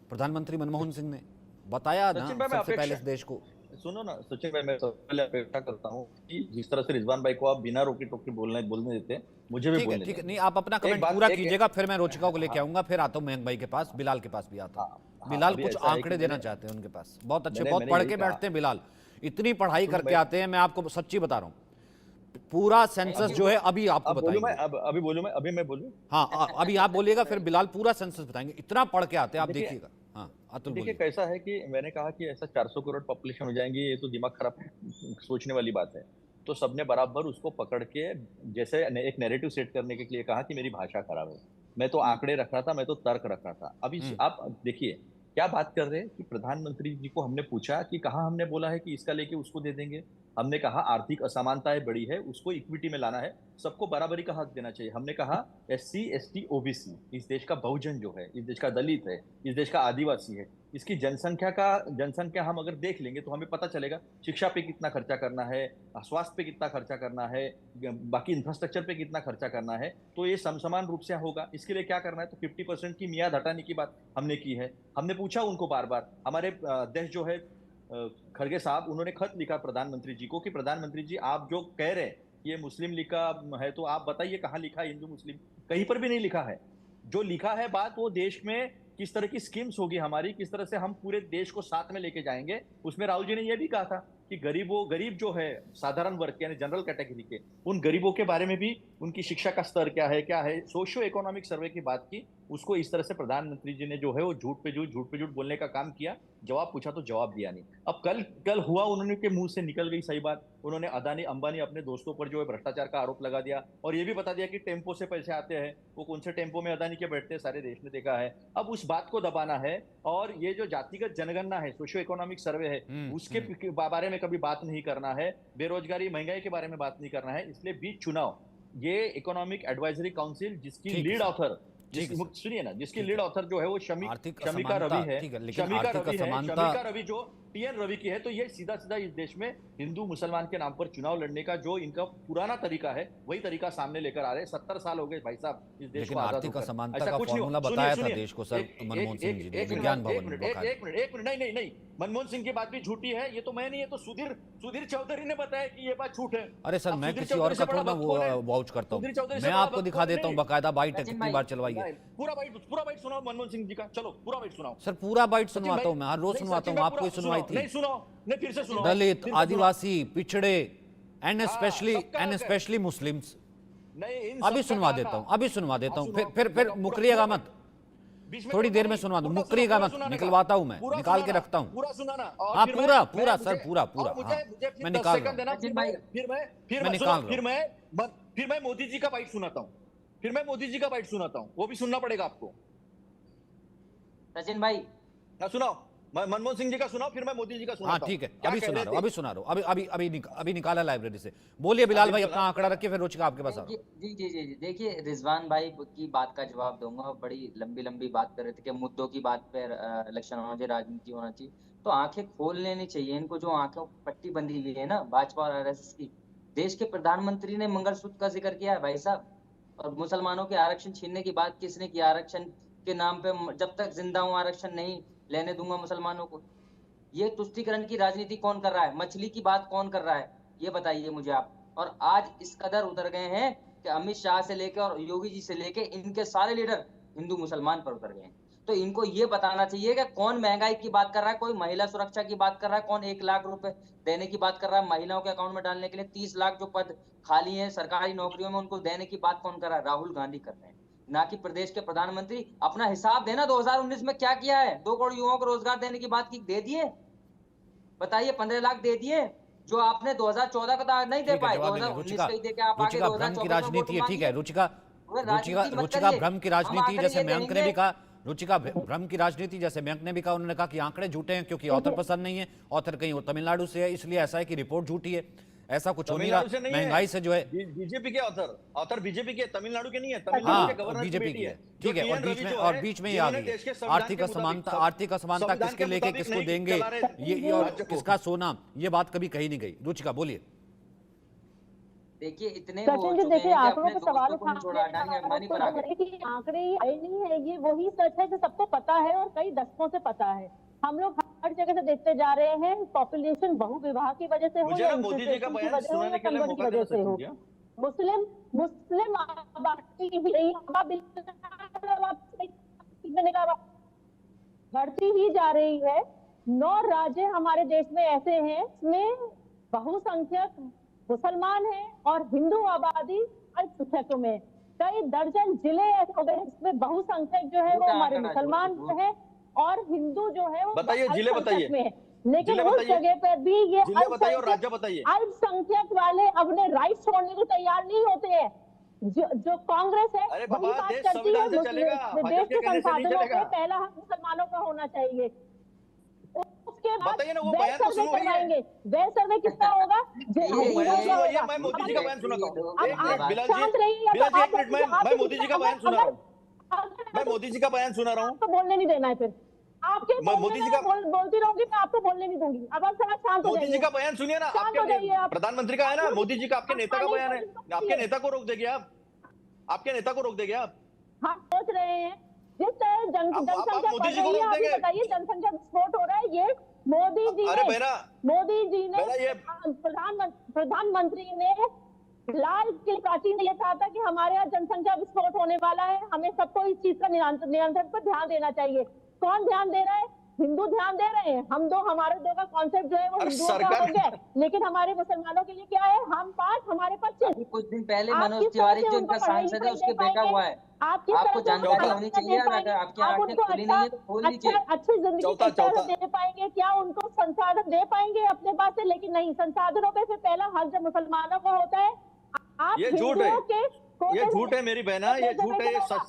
प्रधानमंत्री मनमोहन सिंह ने बताया ना सबसे पहले इस देश को। सुनो ना सचिन भाई, मैं सबसे पहले अपेक्षा करता हूं कि जिस तरह से रिजवान भाई को आप बिना रोकी टोकी बोलने देते हैं, मुझे भी बोलने। ठीक है, नहीं आप अपना कमेंट पूरा कीजिएगा, फिर मैं रोचिका को लेके आऊंगा, फिर आता हूं मयंक भाई के पास, बिलाल के पास भी आता हूं। बिलाल कुछ आंकड़े देना चाहते हैं उनके पास, बहुत अच्छे, बहुत पढ़ के बैठते हैं बिलाल, इतनी पढ़ाई करके आते हैं। मैं आपको सच्ची बता रहा हूँ, पूरा सेंसस जो है अभी आपको बताएंगे। अभी मैं बोलूं? हाँ, अभी आप बोलिएगा, फिर बिलाल पूरा सेंसस बताएंगे। इतना पढ़ के आते हैं, आप देखिएगा। हाँ अतुल, देखिए कैसा है कि मैंने कहा कि ऐसा 400 करोड़ पॉपुलेशन हो जाएंगी, ये तो दिमाग खराब सोचने वाली बात है। तो सबने बराबर उसको पकड़ के जैसे एक नैरेटिव सेट करने के लिए कहा कि मेरी भाषा खराब है। मैं तो आंकड़े रख रहा था, मैं तो तर्क रख रहा था। अभी आप देखिए क्या बात कर रहे हैं कि प्रधानमंत्री जी को हमने पूछा कि कहाँ हमने बोला है कि इसका लेके उसको दे देंगे, हमने कहा आर्थिक असमानताएं बड़ी है, उसको इक्विटी में लाना है, सबको बराबरी का हक देना चाहिए। हमने कहा SC, ST, OBC, इस देश का बहुजन जो है, इस देश का दलित है, इस देश का आदिवासी है, इसकी जनसंख्या हम अगर देख लेंगे तो हमें पता चलेगा शिक्षा पे कितना खर्चा करना है, स्वास्थ्य पे कितना खर्चा करना है, बाकी इंफ्रास्ट्रक्चर पे कितना खर्चा करना है, तो ये समसमान रूप से होगा। इसके लिए क्या करना है, तो 50% की मियाद हटाने की बात हमने की है। हमने पूछा उनको बार बार, हमारे अध्यक्ष जो है खड़गे साहब, उन्होंने खत लिखा प्रधानमंत्री जी को कि प्रधानमंत्री जी आप जो कह रहे हैं ये मुस्लिम लीग का है, तो आप बताइए कहाँ लिखा है हिंदू मुस्लिम? कहीं पर भी नहीं लिखा है। जो लिखा है बात, वो देश में किस तरह की स्कीम्स होगी हमारी, किस तरह से हम पूरे देश को साथ में लेके जाएंगे, उसमें राहुल जी ने यह भी कहा था कि गरीब जो है साधारण वर्ग के यानी जनरल कैटेगरी के, उन गरीबों के बारे में भी उनकी शिक्षा का स्तर क्या है सोशियो इकोनॉमिक सर्वे की बात की। उसको इस तरह से प्रधानमंत्री जी ने जो है वो झूठ पे झूठ बोलने का काम किया। जवाब पूछा तो जवाब दिया नहीं। अब कल हुआ, उन्होंने के मुंह से निकल गई सही बात। उन्होंने अदानी अंबानी अपने दोस्तों पर जो है भ्रष्टाचार का आरोप लगा दिया और ये भी बता दिया कि टेम्पो से पैसे आते हैं। वो कौन से टेम्पो में अदानी के बैठते हैं सारे देश ने देखा है। अब उस बात को दबाना है और ये जो जातिगत जनगणना है, सोशियो इकोनॉमिक सर्वे है, उसके बारे में कभी बात नहीं करना है। बेरोजगारी महंगाई के बारे में बात नहीं करना है। इसलिए बीच चुनाव ये इकोनॉमिक एडवाइजरी काउंसिल जिसकी लीड ऑथर, सुनिए ना, जिसकी लीड ऑथर जो है वो शमिका रवि है। शमिका रवि जो TN रवि की है। तो ये सीधा इस देश में हिंदू मुसलमान के नाम पर चुनाव लड़ने का जो इनका पुराना तरीका है वही तरीका सामने लेकर आ रहे हैं। 70 साल हो गए भाई साहब इस देश को आजाद होकर। आर्थिक असमानता का फॉर्मूला बताया था देश को सर मनमोहन सिंह जी ने विज्ञान भवन में। एक मिनट, नहीं, मनमोहन सिंह की बात भी झूठी है। ये तो मैं नहीं, है तो सुधीर चौधरी ने बताया कि ये बात झूठ है। अरे सर मैं किसी और का थोड़ा वो वाउच करता हूँ, मैं आपको दिखा देता हूँ बकायदा बाइट कितनी बार चलवाई है। पूरा बाइट सुनाओ मनमोहन सिंह जी का। चलो पूरा बाइट सुनाओ सर। पूरा बाइट सुनवाता हूँ मैं, हर रोज सुनवाता हूँ। आपको ही सुनवाई थी। नहीं सुनाओ, नहीं फिर से सुनाओ। दलित, आदिवासी, पिछड़े एंड स्पेशली मुस्लिम्स। अभी सुनवा देता हूँ, फिर मुकरिएगा मत। थोड़ी देर में सुनवा दूं, मुकरिएगा मत, निकलवाता हूँ मैं, निकाल के रखता हूँ। पूरा सुनाना। हाँ पूरा सर, पूरा मैं निकाल रहा हूँ। फिर मैं मोदी जी का बाइट सुनाता हूँ। वो भी सुनना पड़ेगा आपको। सचिन भाई सुनाओ, मनमोहन सिंह जी का सुनाओ, फिर मैं मोदी जी का सुनाता हूं। हाँ ठीक है, अभी सुना रहा हूँ। अभी निकाला लाइब्रेरी से। बोलिए बिलाल भाई, अपना आंकड़ा रखिए, फिर रुचिका आपके पास। जी। देखिए रिजवान भाई की बात का जवाब दूंगा। बड़ी लंबी बात कर रहे थे कि मुद्दों की बात पर इलेक्शन होना चाहिए, राजनीति होना चाहिए। तो आंखें खोल लेनी चाहिए इनको, जो आंखों पट्टी बंधी हुई है ना भाजपा और RSS की। देश के प्रधानमंत्री ने मंगलसूत्र का जिक्र किया है भाई साहब, और मुसलमानों के आरक्षण छीनने की बात किसने की? आरक्षण के नाम पे जब तक जिंदा हूं आरक्षण नहीं लेने दूंगा मुसलमानों को। ये तुष्टीकरण की राजनीति कौन कर रहा है? मछली की बात कौन कर रहा है? ये बताइए मुझे आप। और आज इस कदर उतर गए हैं कि अमित शाह से लेके और योगी जी से लेके इनके सारे लीडर हिंदू मुसलमान पर उतर गए हैं। तो इनको ये बताना चाहिए कि कौन महंगाई की बात कर रहा है, कोई महिला सुरक्षा की बात कर रहा है, कौन 1 लाख रुपए देने की बात कर रहा है महिलाओं के अकाउंट में डालने के लिए। 30 लाख जो पद खाली है सरकारी नौकरियों में, उनको देने की बात कौन कर रहा है? राहुल गांधी कर रहे हैं, ना कि प्रदेश के प्रधानमंत्री। अपना हिसाब देना 2019 में क्या किया है। 2 करोड़ युवाओं को रोजगार देने की बात की, दे दिए? बताइए, 15 लाख दे दिए जो आपने 2014 का नहीं दे पाए, 2019 का ही देके आप आगे 2024 की राजनीति है। ठीक है रुचिका, भ्रम की राजनीति जैसे मयंक ने भी कहा, रुचिका भ्रम की राजनीति जैसे मयंक ने भी कहा। उन्होंने कहा कि आंकड़े झूठे हैं क्योंकि ऑथर पसंद नहीं है, ऑथर कहीं तमिलनाडु से है, इसलिए ऐसा है कि रिपोर्ट झूठी है। ऐसा कुछ हो नहीं रहा। महंगाई से जो है बीजेपी के ऑथर बीजेपी के, तमिलनाडु के नहीं है, तमिलनाडु के गवर्नर बीजेपी की है। ठीक है, और बीच में ये आ गई आर्थिक असमानता किसके लेके किसको देंगे, ये और किसका सोना, ये बात कभी कही नहीं गई। रुचिका बोलिए। देखिए इतने सचिन जी, देखिए आंकड़ों पे सवाल आंकड़े नहीं है, ये वही सच है जो सबको पता है और कई दशकों से पता है। हम लोग हर जगह से देखते जा रहे हैं, पॉपुलेशन बहुविवाह की वजह से हो या मोदी जी का बयान सुनाने के लिए की वजह से हो, मुस्लिम आबादी भी बढ़ती ही जा रही है। 9 राज्य हमारे देश में ऐसे हैं जिसमें बहुसंख्यक मुसलमान हैं और हिंदू आबादी अल्पसंख्यकों में। कई दर्जन जिले ऐसे हो गए जिसमें बहुसंख्यक जो है वो हमारे मुसलमान है और हिंदू जो है वो अल्पसंख्यक में है। लेकिन उस जगह पर भी ये अल्पसंख्यक वाले अपने राइट छोड़ने को तैयार नहीं होते हैं। जो कांग्रेस है वही बात करती है देश के संसाधनों पे पहला हक मुसलमानों का होना चाहिए। उसके बाद बताइए ना, वो वेब बयान तो सर्वे सुनो भैया। करवाएंगे। वेब सर्वे किसका होगा? मैं मोदी जी का बयान सुनाता हूँ। अब एक मिनट आप बिलाल शांत जी, रहिए। बिलाल तो जी आप एक मिनट, मैं मोदी जी का बयान सुना रहा हूँ। मैं मोदी जी का बयान सुना रहा हूँ। आपको बोलने नहीं देना है फिर। आपके मैं मोदी जी का बोलती रहूंगी, मैं आपको बोलने नहीं दूंगी। अब आप थोड़ा शांत हो मोदी जाइए। जी का बयान सुनिए ना। शांत हो जाइए आपके आप। प्रधानमंत्री का है ना, मोदी जी का आपके नेता का बयान है। आपके नेता को रोक देंगे आप? आपके नेता को रोक देंगे आप? हम सोच रहे हैं जिस तरह जनसंख्या बढ़ रही है, आप ये बताइए जनसंख्या विस्फोट हो रहा है, ये मोदी जी अरे ने ये प्रधानमंत्री ने लाल किले प्राचीन ने यह कहा था कि हमारे यहाँ जनसंख्या विस्फोट होने वाला है, हमें सबको इस चीज का नियंत्रण पर ध्यान देना चाहिए। कौन ध्यान दे रहा है? हिंदू ध्यान दे रहे हैं। हमारे दो का कॉन्सेप्ट जो है वो हिंदुओं का हो गया, लेकिन हमारे मुसलमानों के लिए क्या है? हम 5 हमारे 25। कुछ दिन पहले मनोज तिवारी जो इनका सांसद है उसके बेटा हुआ है। आपको जानकारी होनी चाहिए, अगर आपकी आंखें खुली नहीं है तो खोल लीजिए। अच्छी जिंदगी दे पाएंगे क्या? उनको संसाधन दे पाएंगे अपने पास से? लेकिन नहीं, संसाधनों पे से पहला हक जब मुसलमानों का होता है। आप ये झूठ है, ये झूठ है मेरी बहना, ये झूठ है, ये सच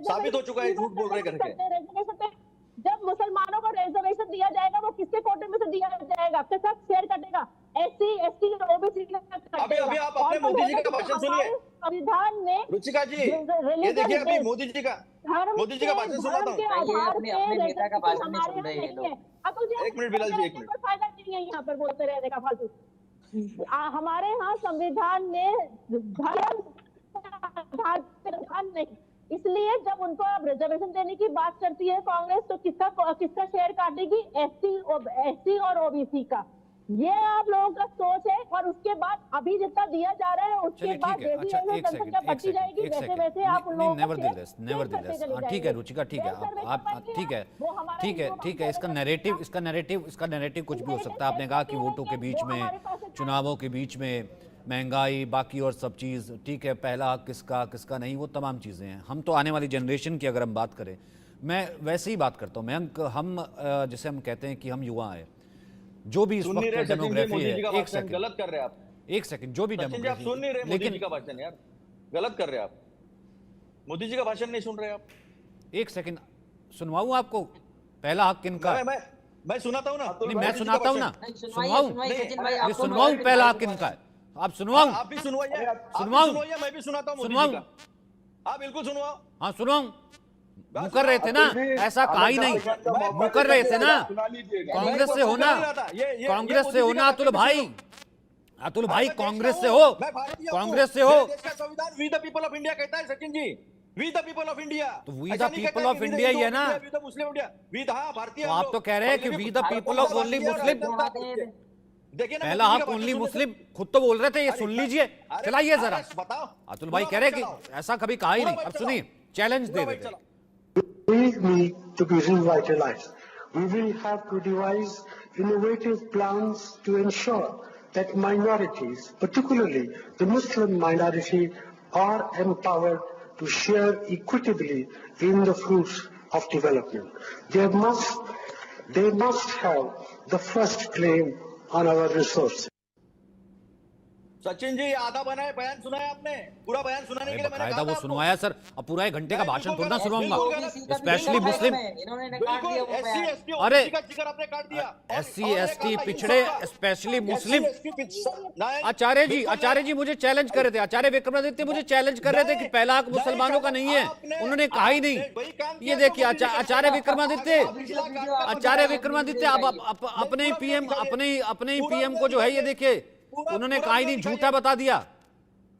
साबित हो चुका है झूठ बोल रहे करके। जब मुसलमानों को रिजर्वेशन दिया जाएगा, वो किसके कोटे में से दिया जाएगा? किसका शेयर कटेगा? SC, ST, OBC का। अभी आप अपने मोदी जी का भाषण सुनिए। संविधान में रुचिका जी, ये देखिए अभी मोदी जी का भाषण सुनाता हूँ। अपने नेता का भाषण नहीं सुन रहे हैं लोग। एक मिनट बिलाल जी, एक मिनट। फायदा नहीं है यहाँ पर बोलते रहने का फालतू। हमारे यहाँ संविधान में धर्म नहीं, इसलिए जब उनको अब रिजर्वेशन देने की बात करती है कांग्रेस, तो किसका शेयर काटेगी? SC और OBC का। ये आप लोगों का सोच है। और उसके बाद अभी जितना दिया जा रहा है उसके बाद जनसंख्या बढ़ती जाएगी, वैसे वैसे आप लोगों को ठीक है रुचिका, ठीक है आप ठीक है इसका नैरेटिव कुछ भी हो सकता है। आपने कहा कि वोटों के बीच में, चुनावों के बीच में, महंगाई बाकी और सब चीज़, ठीक है, पहला हक किसका नहीं, वो तमाम चीज़ें हैं। हम तो आने वाली जनरेशन की अगर हम बात करें, मैं वैसे ही बात करता हूँ मयंक, हम जैसे हम कहते हैं कि हम युवा हैं, जो भी इस वक्त डेमोग्राफी है, एक सेकंड गलत कर रहे हैं आप, एक सेकंड, जो भी डेमोग्राफी, सुन नहीं रहे मोदी जी का भाषण, यार गलत कर रहे हैं आप, मोदी जी का भाषण नहीं सुन रहे आप। एक सेकंड सुनवाऊं आपको? पहला हक किनका? मैं सुनाता हूँ ना, नहीं मैं सुनाता हूँ ना, सुनवाऊं पहला हक किनका है? आप सुनवाऊं? आप भी सुनवाइए, मैं भी सुनाता हूँ। सुनवाऊं? हाँ बिल्कुल सुनवाओ। हाँ सुनवाऊं? मुकर रहे थे ना, ऐसा कहा ही नहीं, मुकर रहे थे ना। कांग्रेस से होना, कांग्रेस से होना अतुल भाई, कांग्रेस से हो, कांग्रेस से हो। संविधान we the people of India कहता है Sachin ji, we the people of India. तो we the people of India ही है ना, we the Muslim India, we the Bharatiya. तो आप तो कह रहे हैं कि we the people of only Muslim. देखिए पहला हक ओनली मुस्लिम, खुद तो बोल रहे थे, ये सुन लीजिए, चलाइए जरा। अतुल भाई कह रहे कि ऐसा कभी कहा ही नहीं। अब सुनिए, चैलेंज दे देते। We need to be revitalized. We will have to devise innovative plans to ensure that minorities, particularly the Muslim minority, are empowered to share equitably in the fruits of development. They must have the first claim on our resources. Sachin ji आधा बनाए बयान सुनाया आपने, पूरा बयान सुनाने के लिए मैंने कहा वो सुनवाया सर। अब पूरा 1 घंटे का भाषण थोड़ा ना सुनाऊंगा, स्पेशली मुस्लिम। अरे SC ST पिछड़े, स्पेशली मुस्लिम। आचार्य जी मुझे चैलेंज कर रहे थे, आचार्य विक्रमादित्य मुझे चैलेंज कर रहे थे कि पहला हक मुसलमानों का नहीं है, उन्होंने कहा ही नहीं। ये देखिए आचार्य विक्रमादित्य अब अपने ही पीएम को जो है, ये देखिए उन्होंने कहा ही नहीं, झूठा बता दिया।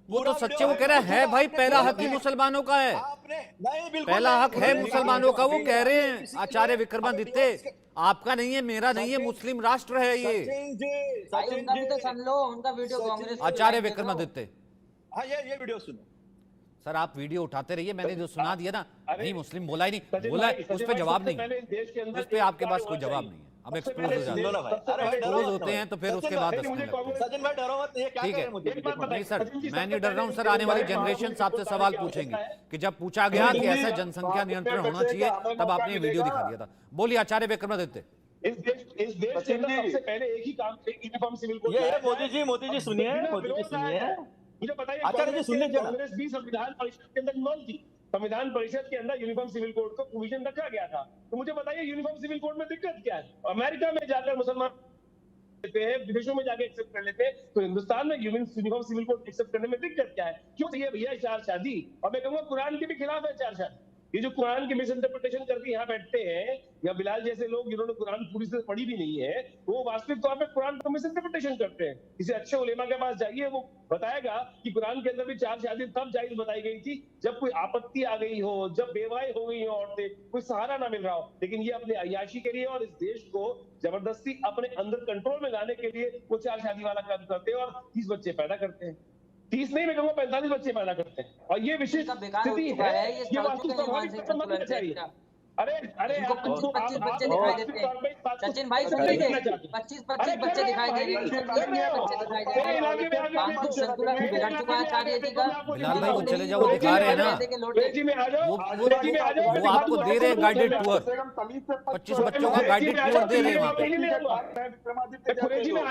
वो तो सच्चे, वो कह रहे हैं भाई पहला हक ही मुसलमानों का है, पहला हक है मुसलमानों का, वो कह रहे हैं आचार्य विक्रमादित्य। आपका नहीं है, मेरा नहीं है, मुस्लिम राष्ट्र है ये। आचार्य विक्रमादित्य, हाँ ये वीडियो सुनो सर। आप वीडियो उठाते रहिए, मैंने जो सुना दिया ना, नहीं मुस्लिम बोला ही नहीं, बोला उस पर जवाब नहीं, उस पर आपके पास कोई जवाब नहीं है। अब एक्सपोज हो जाते हैं, एक्सपोज होते हैं तो फिर उसके बाद ठीक है। नहीं सर, मैं नहीं डर रहा हूँ सर। आने वाली जनरेशन आपसे सवाल पूछेंगे कि जब पूछा गया कि ऐसा जनसंख्या नियंत्रण होना चाहिए, तब आपने ये वीडियो दिखा दिया था। बोलिए आचार्य विक्रमादित्य। इस देश के अंदर सबसे पहले एक ही काम, एक uniform civil code. Modi ji सुनिए, मुझे बताइए, आचार्य जी सुनिए, कांग्रेस भी संविधान परिषद के अंदर इन्वॉल्व थी। संविधान परिषद के अंदर यूनिफॉर्म सिविल कोड का प्रोविजन रखा गया था। तो मुझे बताइए यूनिफॉर्म सिविल कोड में दिक्कत क्या है? अमेरिका में जाकर मुसलमान लेते हैं, विदेशों में जाके एक्सेप्ट कर लेते हैं, तो हिंदुस्तान में यूनिफॉर्म सिविल कोड एक्सेप्ट करने में दिक्कत क्या है? क्यों चाहिए भैया चार शादी? और मैं कहूंगा कुरान के भी खिलाफ है चार शादी। ये जो कुरान की मिस इंटरप्रिटेशन करके यहाँ बैठते हैं, या बिलाल जैसे लोग जिन्होंने कुरान पूरी से पढ़ी भी नहीं है, वो वास्तविक तौर पे कुरान को मिस इंटरप्रिटेशन करते हैं। किसी अच्छे उलेमा के पास जाइए, वो बताएगा कि कुरान के अंदर भी चार शादी तब जायज बताई गई थी जब कोई आपत्ति आ गई हो, जब बेवाएं हो गई हो औरतें, कोई सहारा ना मिल रहा हो। लेकिन ये अपने अय्याशी के लिए और इस देश को जबरदस्ती अपने अंदर कंट्रोल में लाने के लिए वो चार शादी वाला काम करते हैं और 30 बच्चे पैदा करते हैं। 30 नहीं, मैं कहूँगा 45 बच्चे पैदा करते हैं। और ये विशेष स्थिति है, ये वास्तु स्वाभाविक समझना चाहिए। अरे 25 बच्चे दिखाई देते हैं। सचिन भाई सुन लीजिए, 25 बच्चे दिखाई दे रहे हैं। संतुलन बिगड़ चुका है कार्य जी का। बिलाल भाई वो चले जाओ, वो दिखा रहे हैं ना, वो आपको दे रहे हैं गाइडेड टूर, 25 बच्चों का गाइडेड टूर दे रहे हैं वहाँ पे। खुरेजी में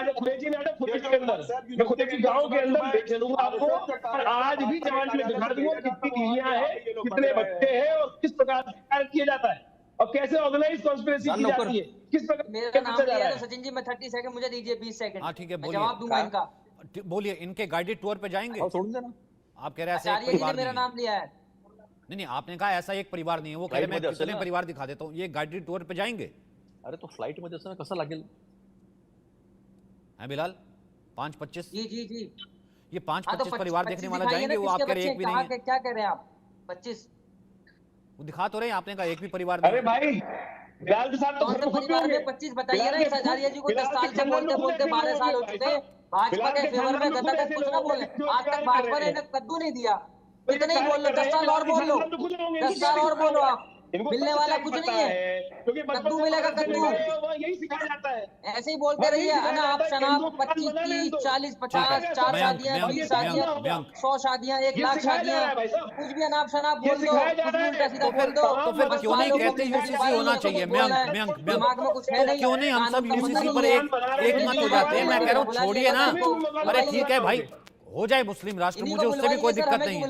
गाँव के अंदर ले चलूंगा आपको, और आज भी जवान में दिखा दूंगा कितनी बीवियां हैं, कितने बच्चे हैं और किस प्रकार से किया जाता है और कैसे ऑर्गेनाइज कॉन्स्पिरेसी की जाती है, किस प्रकार। मेरा नाम लिया तो सचिन जी, मैं 30 सेकंड मुझे दीजिए, 20 सेकंड। हाँ ठीक है, मैं जवाब दूंगा इनका। बोलिए, इनके गाइडेड टूर पे जाएंगे? आप कह रहे हैं ऐसा एक आचार्य जी ने परिवार मेरा नहीं नाम लिया है। नहीं, आपने कहा ऐसा एक परिवार नहीं है, वो कह रहे मैं कितने परिवार दिखा देता हूँ, ये गाइडेड टूर पे जाएंगे? अरे तो फ्लाइट मध्ये असं कसं लागेल? है बिलाल, 5-25? जी ये 5-25 परिवार देखने वाला जाएंगे? वो आप कह रहे हैं एक भी नहीं है। क्या कह रहे हैं आप? 25 वो दिखा तो रहे हैं, आपने कहा एक भी परिवार नहीं। अरे भाई बिलाल के साथ तो परिवार में 25 बताइए ना। आचार्य जी को 10 साल से बोलते 12 साल हो चुके, भाजपा के फेवर में गदा तक कुछ ना बोले। आज तक भाजपा ने कद्दू नहीं दिया। इतना ही बोल लो, 10 साल और बोल लो, 10 साल और बोलो। आप मिलने वाला कुछ नहीं है, कद्दू मिलेगा कद्दू, यही सिखाया जाता है। ऐसे ही बोलते रहिए। अनाप शनाप 25, 30, 40, 50, 4 शादियां, 20 शादियां, 100 शादियां, 1 लाख शादियां, कुछ भी अनाप शनाप बोल दो, कुछ भी उल्टा सीधा बोल दो। तो फिर क्यों नहीं कहते यूसीसी होना चाहिए? दिमाग में कुछ है नहीं, क्यों नहीं हम सब यूसीसी पर एक मत हो जाते हैं? मैं कह रहा हूँ छोड़िए ना। अरे ठीक है भाई, हो जाए मुस्लिम राष्ट्र, मुझे उससे भी कोई दिक्कत नहीं है।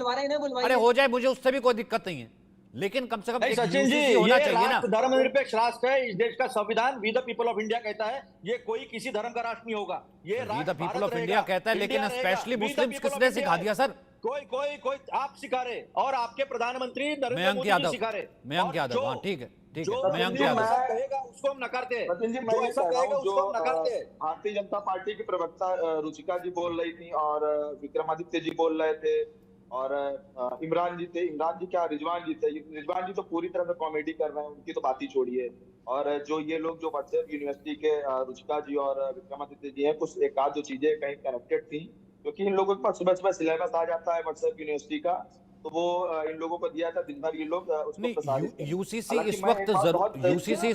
अरे हो जाए, मुझे उससे भी कोई दिक्कत नहीं है, लेकिन कम से कम सचिन जी होना चाहिए ना। धर्मनिरपेक्ष राष्ट्र है, इस देश का संविधान we the people of India कहता है ये कोई किसी धर्म का राष्ट्र नहीं होगा। ये we the people of India कहता है, लेकिन स्पेशली मुस्लिम्स किसने सिखा दिया सर? कोई आप सिखा रहे और आपके प्रधानमंत्री नरेंद्र मोदी जी सिखा रहे। मयंक यादव, हाँ ठीक है, मयंक यादव कहेगा उसको हम नकारते हैं। भारतीय जनता पार्टी के प्रवक्ता रुचिका जी बोल रही थी और विक्रमादित्य जी बोल रहे थे और इमरान जी थे, रिजवान जी थे। रिजवान जी तो पूरी तरह से कॉमेडी कर रहे हैं, उनकी तो बात ही छोड़िए। और जो ये लोग जो व्हाट्सएप यूनिवर्सिटी के रुचिका जी और विक्रमादित्य जी हैं, कुछ एक आध जो चीजें कहीं कनेक्टेड थी, क्योंकि इन लोगों के पास सुबह सुबह सिलेबस आ जाता है व्हाट्सएप यूनिवर्सिटी का, तो वो इन लोगों को दिया था, दिन भर ये लोग उसको प्रसारित। यूसीसी इस वक्त यूसीसी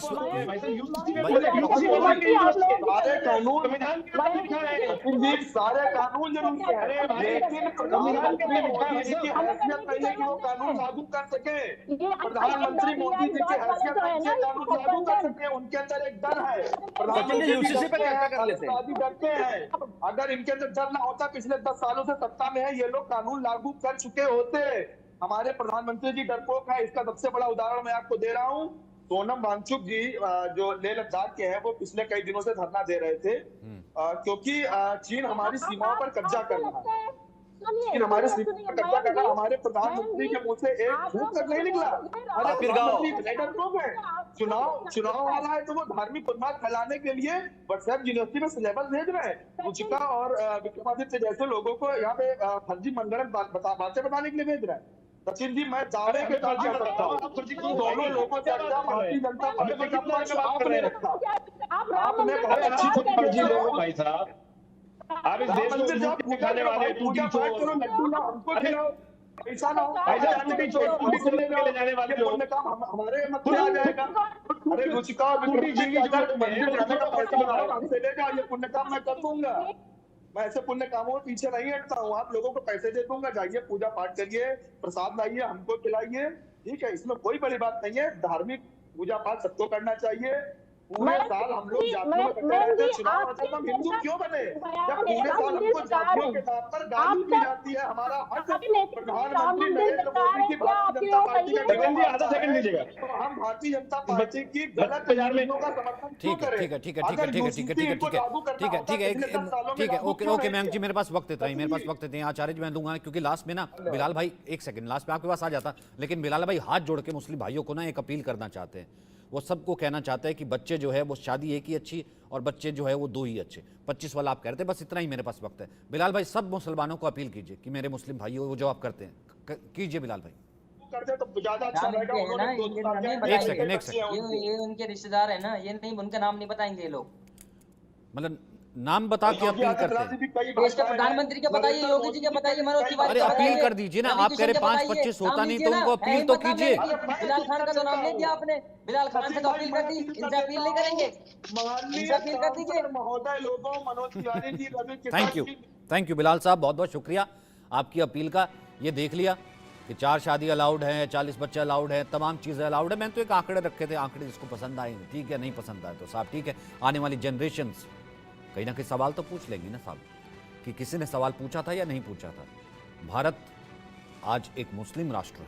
सारे कानून जरूरी है, लेकिन प्रधानमंत्री मोदी जी की हैसियत नहीं है कि वो कानून लागू कर सके। प्रधानमंत्री मोदी जी की हैसियत नहीं है कानून लागू कर सके, उनके अंदर एक डर है। प्रधानमंत्री यूसीसी पे चर्चा कर लेते हैं। डरते हैं, अगर इनके अंदर डर ना होता, पिछले 10 सालों से सत्ता में है, ये लोग कानून लागू कर चुके होते। हमारे प्रधानमंत्री जी डरपोक है, इसका सबसे बड़ा उदाहरण मैं आपको दे रहा हूँ। सोनम वांगचुक जी जो लेह लद्दाख के हैं, वो पिछले कई दिनों से धरना दे रहे थे क्योंकि चीन हमारी सीमाओं पर कब्जा कर रहा है। चीन हमारे सीमा पर कब्जा कर रहा है। हमारे प्रधानमंत्री के मुंह से एक झूठ तक नहीं निकला। अरे प्रधानमंत्री डरपोक है। चुनाव आ रहा है तो वो धार्मिक उन्माद फैलाने के लिए व्हाट्सएप यूनिवर्सिटी में सिलेबस भेज रहे हैं। रुचिका और विक्रमादित्य जैसे लोगों को यहाँ पे फर्जी मनगढ़ंत बातें बताने के लिए भेज रहे हैं। सचिन जी, मैं दावे के साथ कह सकता हूँ, दोनों लोगों से भारतीय जनता पार्टी का पक्ष आपने रखा। आपने बहुत अच्छी भाई साहब, आप इस देश को खाने वाले पूजा पाठ करो, लड्डू ना हमको खिलाओ, पैसा ना ले जाने वाले लोग काम हमारे मत में आ जाएगा। अरे रुचिका मंदिर जाने का पैसा हमसे लेगा, ये पुण्य काम मैं कर दूंगा। मैं ऐसे पुण्य कामों में पीछे नहीं हटता हूँ। आप लोगों को पैसे दे दूंगा, जाइए पूजा पाठ करिए, प्रसाद लाइए, हमको खिलाइए, ठीक है, इसमें कोई बड़ी बात नहीं है। धार्मिक पूजा पाठ सबको करना चाहिए, पूरे साल हम लोग जातियों में कटे रहते हैं, चुनाव आता है तो हम हिंदू क्यों बने? जब पूरे साल हमको जातियों के नाम पर गाली दी जाती है, हमारा हक प्रधानमंत्री नरेंद्र मोदी की भारतीय जनता पार्टी का आधा सेकंड दीजिएगा, तो हम भारतीय जनता पार्टी की गलत नीतियों का समर्थन क्यों करें? ठीक है, ओके मयंक जी, मेरे पास वक्त इतना ही, आचार्य जी मैं दूंगा, क्योंकि लास्ट में ना बिलाल भाई, एक सेकंड, लास्ट में आपके पास आ जाता, लेकिन बिलाल भाई हाथ जोड़ के मुस्लिम भाइयों को ना एक अपील करना चाहते हैं। वो सबको कहना चाहते हैं कि बच्चे जो है वो शादी एक ही अच्छी और बच्चे जो है वो दो ही अच्छे। 25 वाला आप कह रहे थे, बस इतना ही मेरे पास वक्त है। बिलाल भाई सब मुसलमानों को अपील कीजिए कि मेरे मुस्लिम भाइयों वो जो आप करते हैं कीजिए। बिलाल भाई करते तो ज्यादा अच्छा रहेगा। एक सेकंड ये उनके रिश्तेदार है ना, ये नहीं, उनका नाम नहीं बताएंगे ये लोग, मतलब नाम बता के अपील करते हैं। देश के प्रधानमंत्री के बताइए, योगी जी के बताइए, मनोज तिवारी अरे अपील कर दीजिए ना, आप कह रहे 5-25 होता नहीं तो उनको अपील तो कीजिए। बिलाल खान का तो नाम ले दिया आपने, बिलाल खान से तो अपील कर दी, इनसे अपील नहीं करेंगे, इनसे अपील कर दीजिए। महोदय लोगों, मनोज तिवारी जी, रवि किशन, थैंक यू बिलाल साहब, बहुत बहुत शुक्रिया आपकी अपील का। ये देख लिया कि 4 शादी अलाउड है, 40 बच्चे अलाउड है, तमाम चीज़ें अलाउड है। मैंने तो एक आंकड़े रखे थे, आंकड़े जिसको पसंद आएंगे ठीक है, नहीं पसंद आए तो साहब ठीक है। आने वाली जनरेशन्स कहीं ना कहीं सवाल तो पूछ लेंगी ना साहब, कि किसी ने सवाल पूछा था या नहीं पूछा था। भारत आज एक मुस्लिम राष्ट्र है।